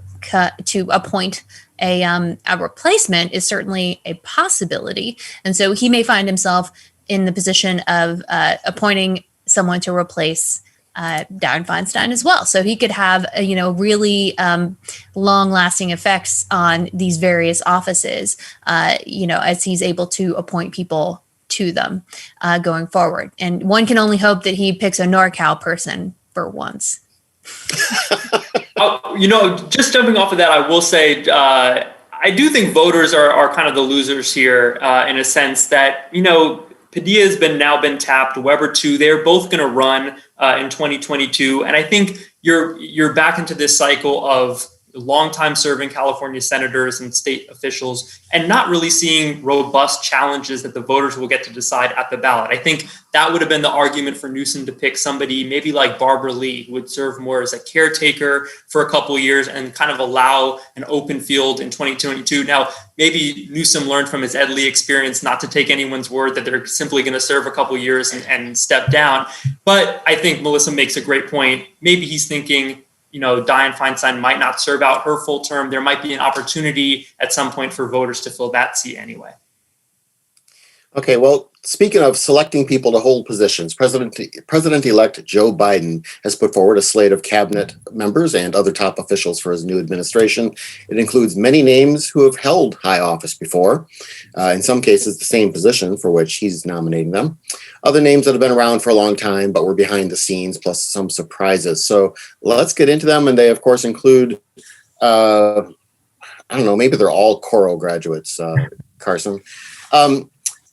appoint a replacement is certainly a possibility. And so he may find himself in the position of appointing someone to replace Dianne Feinstein as well. So he could have, really long-lasting effects on these various offices, as he's able to appoint people to them going forward. And one can only hope that he picks a NorCal person for once. Just jumping off of that, I will say I do think voters are kind of the losers here in a sense that, Padilla has now been tapped, Weber too. They're both going to run in 2022. And I think you're back into this cycle of longtime serving California senators and state officials and not really seeing robust challenges that the voters will get to decide at the ballot. I think that would have been the argument for Newsom to pick somebody maybe like Barbara Lee, who would serve more as a caretaker for a couple of years and kind of allow an open field in 2022. Now, maybe Newsom learned from his Ed Lee experience not to take anyone's word that they're simply going to serve a couple of years and step down. But I think Melissa makes a great point. Maybe he's thinking, Dianne Feinstein might not serve out her full term. There might be an opportunity at some point for voters to fill that seat anyway. Okay, well, speaking of selecting people to hold positions, President-elect Joe Biden has put forward a slate of cabinet members and other top officials for his new administration. It includes many names who have held high office before, in some cases the same position for which he's nominating them. Other names that have been around for a long time but were behind the scenes, plus some surprises. So let's get into them, and they, of course, include, maybe they're all Coro graduates, Carson.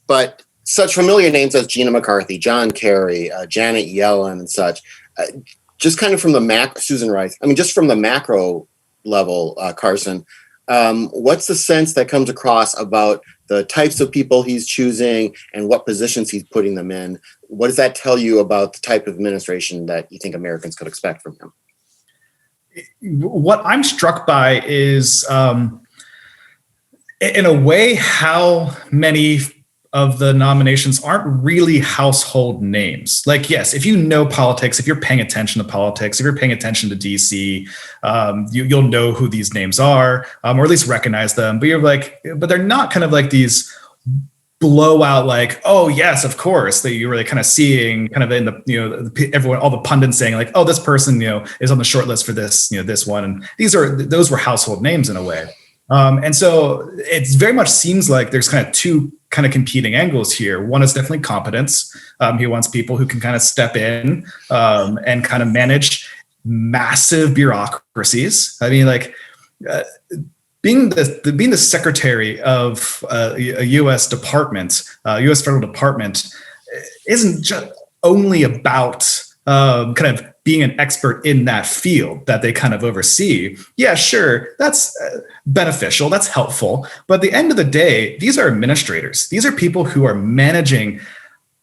But such familiar names as Gina McCarthy, John Kerry, Janet Yellen, and such. Just kind of from the Susan Rice. I mean, just from the macro level, Carson. What's the sense that comes across about the types of people he's choosing and what positions he's putting them in? What does that tell you about the type of administration that you think Americans could expect from him? What I'm struck by is, in a way, how many of the nominations aren't really household names. Like, yes, if you know politics, if you're paying attention to politics, if you're paying attention to DC, you'll know who these names are, or at least recognize them. But but they're not kind of like these blowout, like, oh yes, of course, that you're really kind of seeing kind of in the, everyone, all the pundits saying like, oh, this person, is on the short list for this, this one. And those were household names in a way. And so it very much seems like there's kind of two kind of competing angles here. One is definitely competence. He wants people who can kind of step in and kind of manage massive bureaucracies. I mean, like being the secretary of a U.S. department, U.S. federal department, isn't just only about kind of being an expert in that field that they kind of oversee. Yeah, sure, that's beneficial, that's helpful. But at the end of the day, these are administrators. These are people who are managing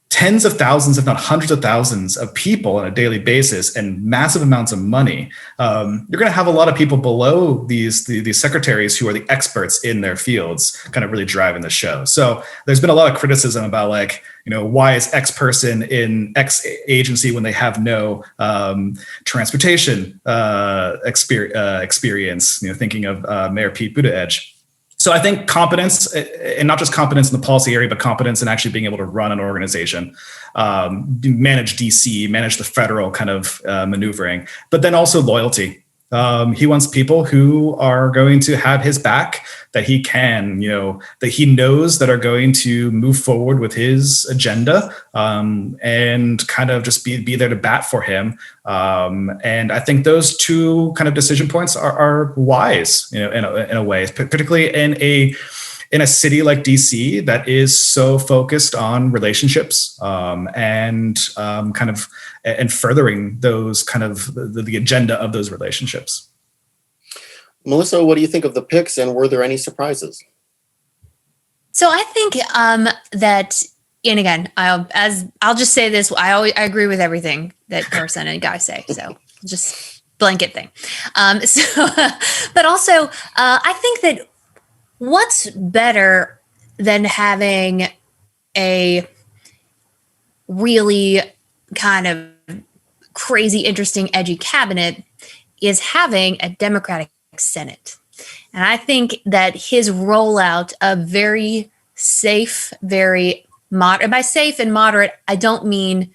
tens of thousands, if not hundreds of thousands of people on a daily basis and massive amounts of money. You're going to have a lot of people below these secretaries who are the experts in their fields kind of really driving the show. So there's been a lot of criticism about why is X person in X agency when they have no transportation experience, thinking of Mayor Pete Buttigieg. So I think competence, and not just competence in the policy area, but competence in actually being able to run an organization, manage DC, manage the federal kind of maneuvering, but then also loyalty. He wants people who are going to have his back, that he can, that he knows that are going to move forward with his agenda, and kind of just be there to bat for him. And I think those two kind of decision points are wise, in a way, particularly in a city like DC that is so focused on relationships, and furthering those kind of the agenda of those relationships. Melissa, what do you think of the picks, and were there any surprises? So I think that, and again, I'll just say this: I agree with everything that Carson and Guy say. So just blanket thing. But also, I think that what's better than having a really kind of crazy, interesting, edgy cabinet is having a Democratic Senate. And I think that his rollout of very safe, very moderate, by safe and moderate, I don't mean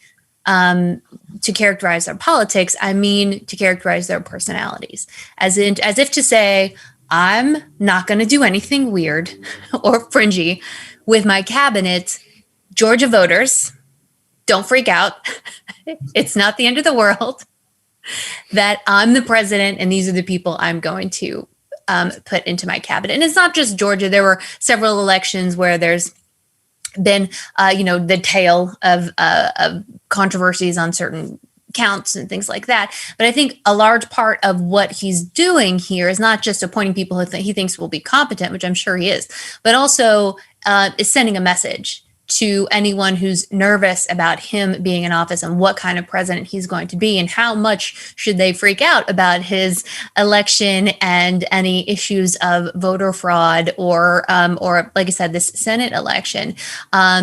to characterize their politics, I mean to characterize their personalities. As if to say, I'm not going to do anything weird or fringy with my cabinet. Georgia voters, don't freak out. It's not the end of the world. That I'm the president and these are the people I'm going to put into my cabinet. And it's not just Georgia. There were several elections where there's been, the tale of controversies on certain counts and things like that. But I think a large part of what he's doing here is not just appointing people who he thinks will be competent, which I'm sure he is, but also is sending a message to anyone who's nervous about him being in office and what kind of president he's going to be and how much should they freak out about his election and any issues of voter fraud or like I said, this Senate election,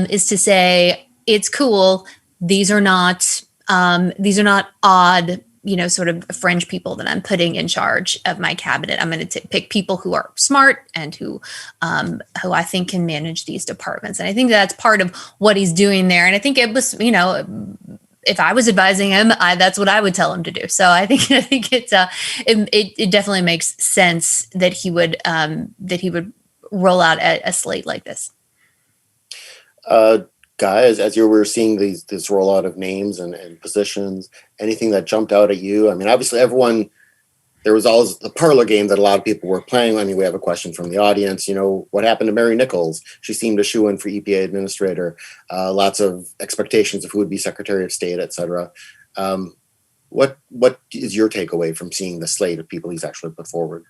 is to say it's cool. These are not odd, sort of fringe people that I'm putting in charge of my cabinet. I'm going to pick people who are smart and who I think can manage these departments. And I think that's part of what he's doing there. And I think it was, if I was advising him, that's what I would tell him to do. So I think it definitely makes sense that he would roll out a slate like this. Guys, as you were seeing this rollout of names and positions, anything that jumped out at you? I mean, obviously everyone there was always the parlor game that a lot of people were playing. I mean, we have a question from the audience. What happened to Mary Nichols? She seemed a shoo-in for EPA administrator. Lots of expectations of who would be Secretary of State, et cetera. What is your takeaway from seeing the slate of people he's actually put forward?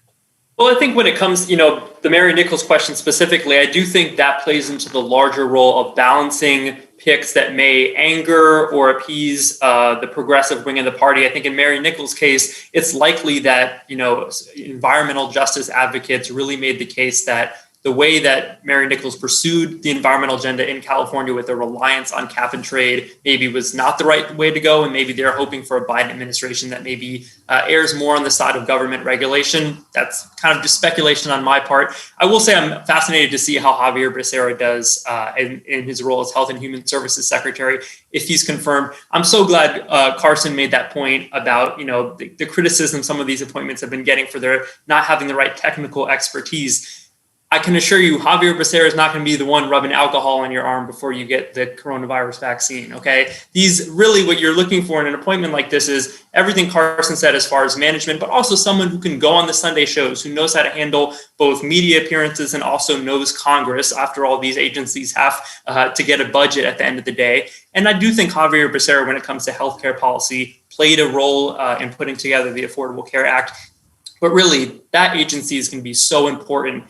Well, I think when it comes, the Mary Nichols question specifically, I do think that plays into the larger role of balancing picks that may anger or appease the progressive wing of the party. I think in Mary Nichols' case, it's likely that, environmental justice advocates really made the case that the way that Mary Nichols pursued the environmental agenda in California with a reliance on cap and trade maybe was not the right way to go. And maybe they're hoping for a Biden administration that maybe errs more on the side of government regulation. That's kind of just speculation on my part. I will say I'm fascinated to see how Xavier Becerra does in his role as Health and Human Services Secretary, if he's confirmed. I'm so glad Carson made that point about, the criticism some of these appointments have been getting for their not having the right technical expertise. I can assure you, Xavier Becerra is not going to be the one rubbing alcohol on your arm before you get the coronavirus vaccine, okay? These really what you're looking for in an appointment like this is everything Carson said as far as management, but also someone who can go on the Sunday shows, who knows how to handle both media appearances and also knows Congress. After all, these agencies have to get a budget at the end of the day. And I do think Xavier Becerra, when it comes to healthcare policy, played a role in putting together the Affordable Care Act. But really, that agency is going to be so important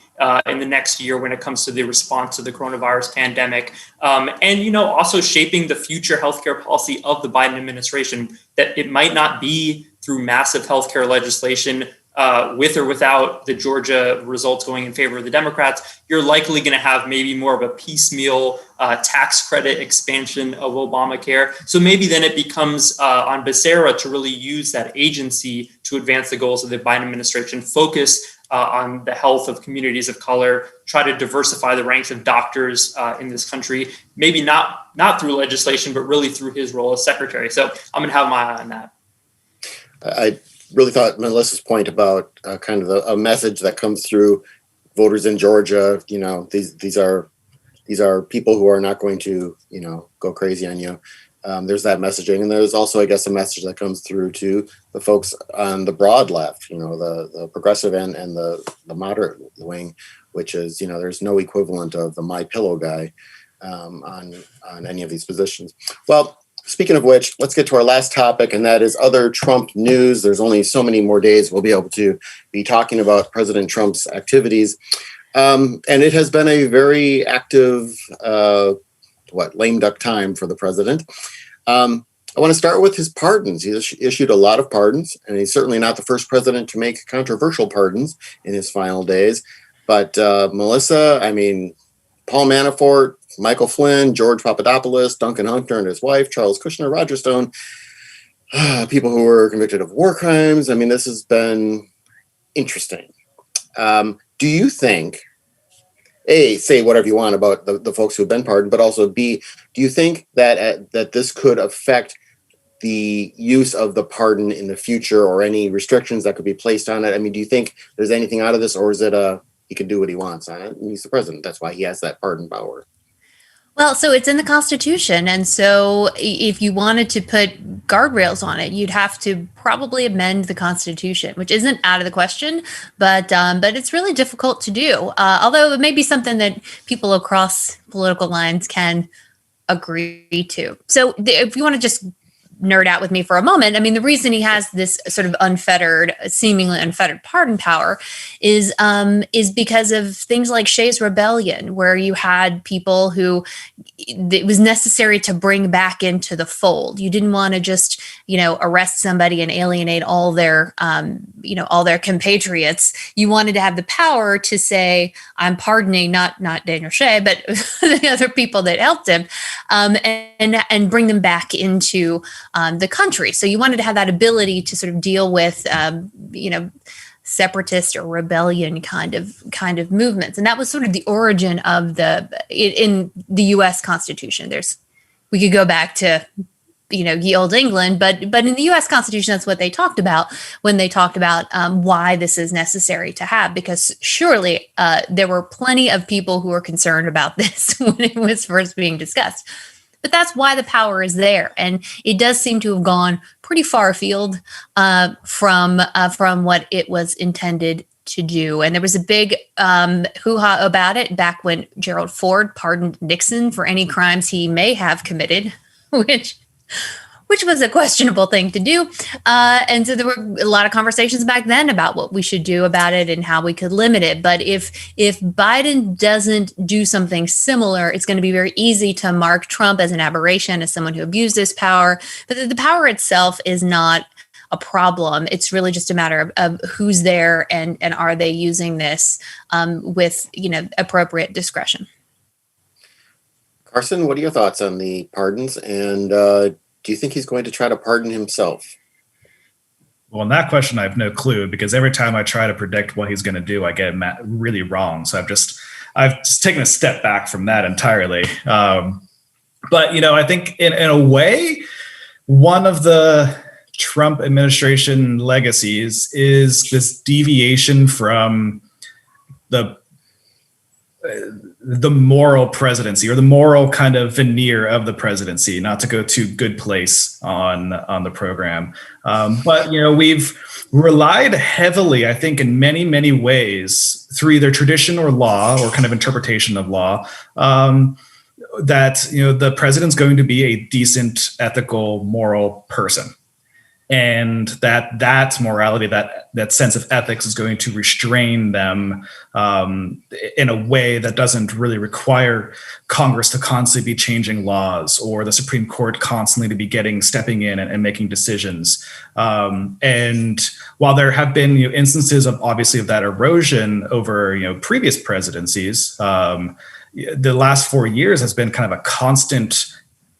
in the next year when it comes to the response to the coronavirus pandemic. And, also shaping the future healthcare policy of the Biden administration, that it might not be through massive healthcare legislation with or without the Georgia results going in favor of the Democrats. You're likely going to have maybe more of a piecemeal tax credit expansion of Obamacare. So maybe then it becomes on Becerra to really use that agency to advance the goals of the Biden administration, focus on the health of communities of color, try to diversify the ranks of doctors in this country, maybe not through legislation, but really through his role as secretary. So I'm going to have my eye on that. I really thought Melissa's point about kind of a message that comes through voters in Georgia, these are people who are not going to, go crazy on you. There's that messaging. And there's also, I guess, a message that comes through to the folks on the broad left, the progressive end and the moderate wing, which is, there's no equivalent of the My Pillow guy on any of these positions. Well, speaking of which, let's get to our last topic, and that is other Trump news. There's only so many more days we'll be able to be talking about President Trump's activities. And it has been a very active, lame duck time for the president. I want to start with his pardons. He's issued a lot of pardons, and he's certainly not the first president to make controversial pardons in his final days. But Melissa, Paul Manafort, Michael Flynn, George Papadopoulos, Duncan Hunter and his wife, Charles Kushner, Roger Stone, people who were convicted of war crimes. This has been interesting. Do you think, A, say whatever you want about the folks who have been pardoned, but also B, do you think that that this could affect the use of the pardon in the future or any restrictions that could be placed on it? Do you think there's anything out of this, or is it he can do what he wants on it? He's the president. That's why he has that pardon power. Well, so it's in the Constitution. And so if you wanted to put guardrails on it, you'd have to probably amend the Constitution, which isn't out of the question, but it's really difficult to do. Although it may be something that people across political lines can agree to. So if you want to just nerd out with me for a moment, the reason he has this sort of seemingly unfettered pardon power is because of things like Shays Rebellion, where you had people who it was necessary to bring back into the fold. You didn't want to just, arrest somebody and alienate all their compatriots. You wanted to have the power to say, I'm pardoning not Daniel Shay, but the other people that helped him, and bring them back into the country. So you wanted to have that ability to sort of deal with, separatist or rebellion kind of movements. And that was sort of the origin of in the U.S. Constitution. We could go back to, ye old England, but in the U.S. Constitution, that's what they talked about when they talked about why this is necessary to have, because surely there were plenty of people who were concerned about this when it was first being discussed. but that's why the power is there. And it does seem to have gone pretty far afield from what it was intended to do. And there was a big hoo-ha about it back when Gerald Ford pardoned Nixon for any crimes he may have committed, which was a questionable thing to do. And so there were a lot of conversations back then about what we should do about it and how we could limit it. But if Biden doesn't do something similar, it's going to be very easy to mark Trump as an aberration, as someone who abused his power. But the power itself is not a problem. It's really just a matter of who's there and are they using this with appropriate discretion. Carson, what are your thoughts on the pardons? And do you think he's going to try to pardon himself? Well, on that question, I have no clue, because every time I try to predict what he's going to do, I get really wrong. So I've just taken a step back from that entirely. But I think in a way, one of the Trump administration legacies is this deviation from the moral presidency, or the moral kind of veneer of the presidency, not to go too good place on the program. But we've relied heavily, I think, in many, many ways, through either tradition or law, or kind of interpretation of law, that the president's going to be a decent, ethical, moral person. And that morality, that sense of ethics, is going to restrain them in a way that doesn't really require Congress to constantly be changing laws, or the Supreme Court constantly to be stepping in and making decisions. And while there have been instances of that erosion over previous presidencies, the last 4 years has been kind of a constant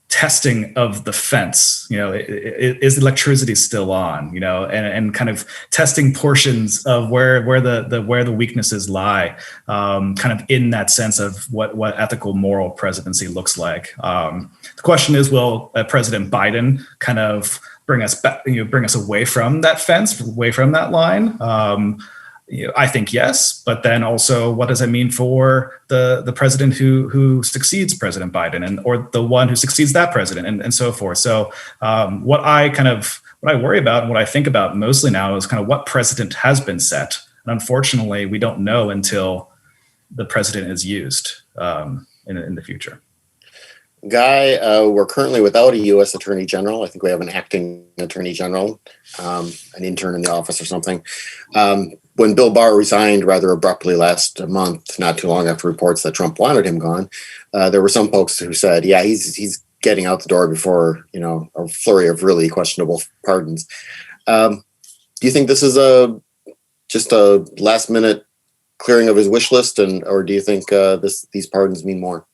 testing of the fence. Is electricity still on? And kind of testing portions of where the weaknesses lie, kind of in that sense of what ethical, moral presidency looks like. The question is, will President Biden kind of bring us back, bring us away from that fence, away from that line? I think yes, but then also, what does it mean for the president who succeeds President Biden, or the one who succeeds that president, and so forth? So what I worry about and what I think about mostly now is kind of what precedent has been set, and unfortunately, we don't know until the president is used in the future. Guy, we're currently without a U.S. Attorney General. I think we have an acting Attorney General, an intern in the office or something. When Bill Barr resigned rather abruptly last month, not too long after reports that Trump wanted him gone, there were some folks who said, yeah, he's getting out the door before, a flurry of really questionable pardons. Do you think this is just a last minute clearing of his wish list, or do you think these pardons mean more?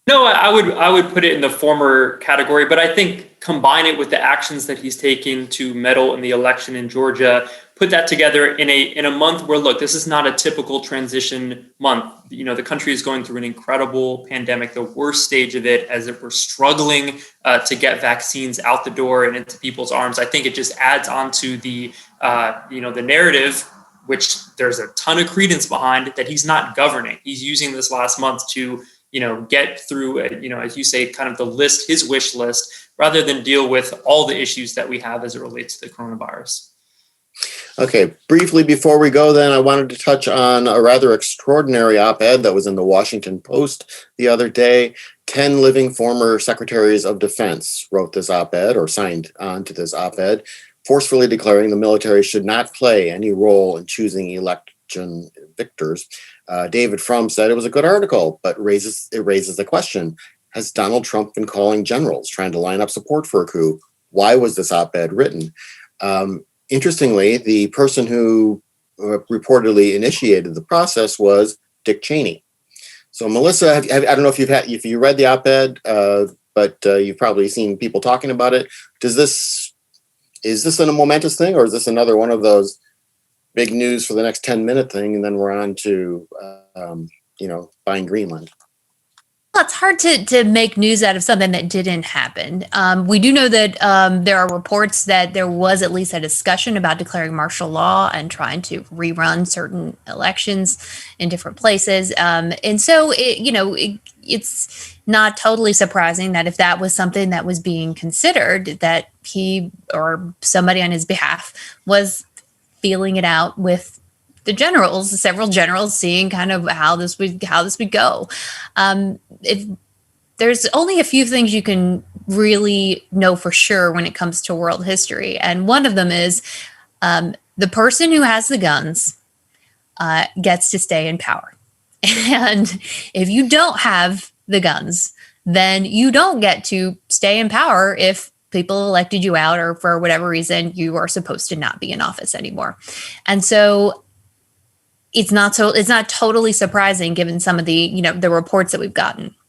No, I would put it in the former category, but I think combine it with the actions that he's taking to meddle in the election in Georgia, put that together in a month where, look, this is not a typical transition month. The country is going through an incredible pandemic, the worst stage of it, as if we're struggling to get vaccines out the door and into people's arms. I think it just adds on to the narrative, which there's a ton of credence behind, that he's not governing. He's using this last month to get through, as you say, kind of his wish list, rather than deal with all the issues that we have as it relates to the coronavirus. Okay, briefly before we go then, I wanted to touch on a rather extraordinary op-ed that was in the Washington Post the other day. 10 living former secretaries of defense wrote this op-ed, or signed on to this op-ed, forcefully declaring the military should not play any role in choosing election victors. David Frum said it was a good article, but it raises the question: has Donald Trump been calling generals trying to line up support for a coup? Why was this op-ed written? Interestingly, the person who reportedly initiated the process was Dick Cheney. So, Melissa, I don't know if you read the op-ed, but you've probably seen people talking about it. Is this a momentous thing, or is this another one of those big news for the next 10-minute thing, and then we're on to buying Greenland? Well, it's hard to make news out of something that didn't happen. We do know that there are reports that there was at least a discussion about declaring martial law and trying to rerun certain elections in different places. And so, it's not totally surprising that if that was something that was being considered, that he or somebody on his behalf was feeling it out with the generals, several generals, seeing kind of how this would go. If there's only a few things you can really know for sure when it comes to world history, and one of them is the person who has the guns gets to stay in power, and if you don't have the guns, then you don't get to stay in power if people elected you out or for whatever reason you are supposed to not be in office anymore. And so it's not totally surprising given some of the, the reports that we've gotten.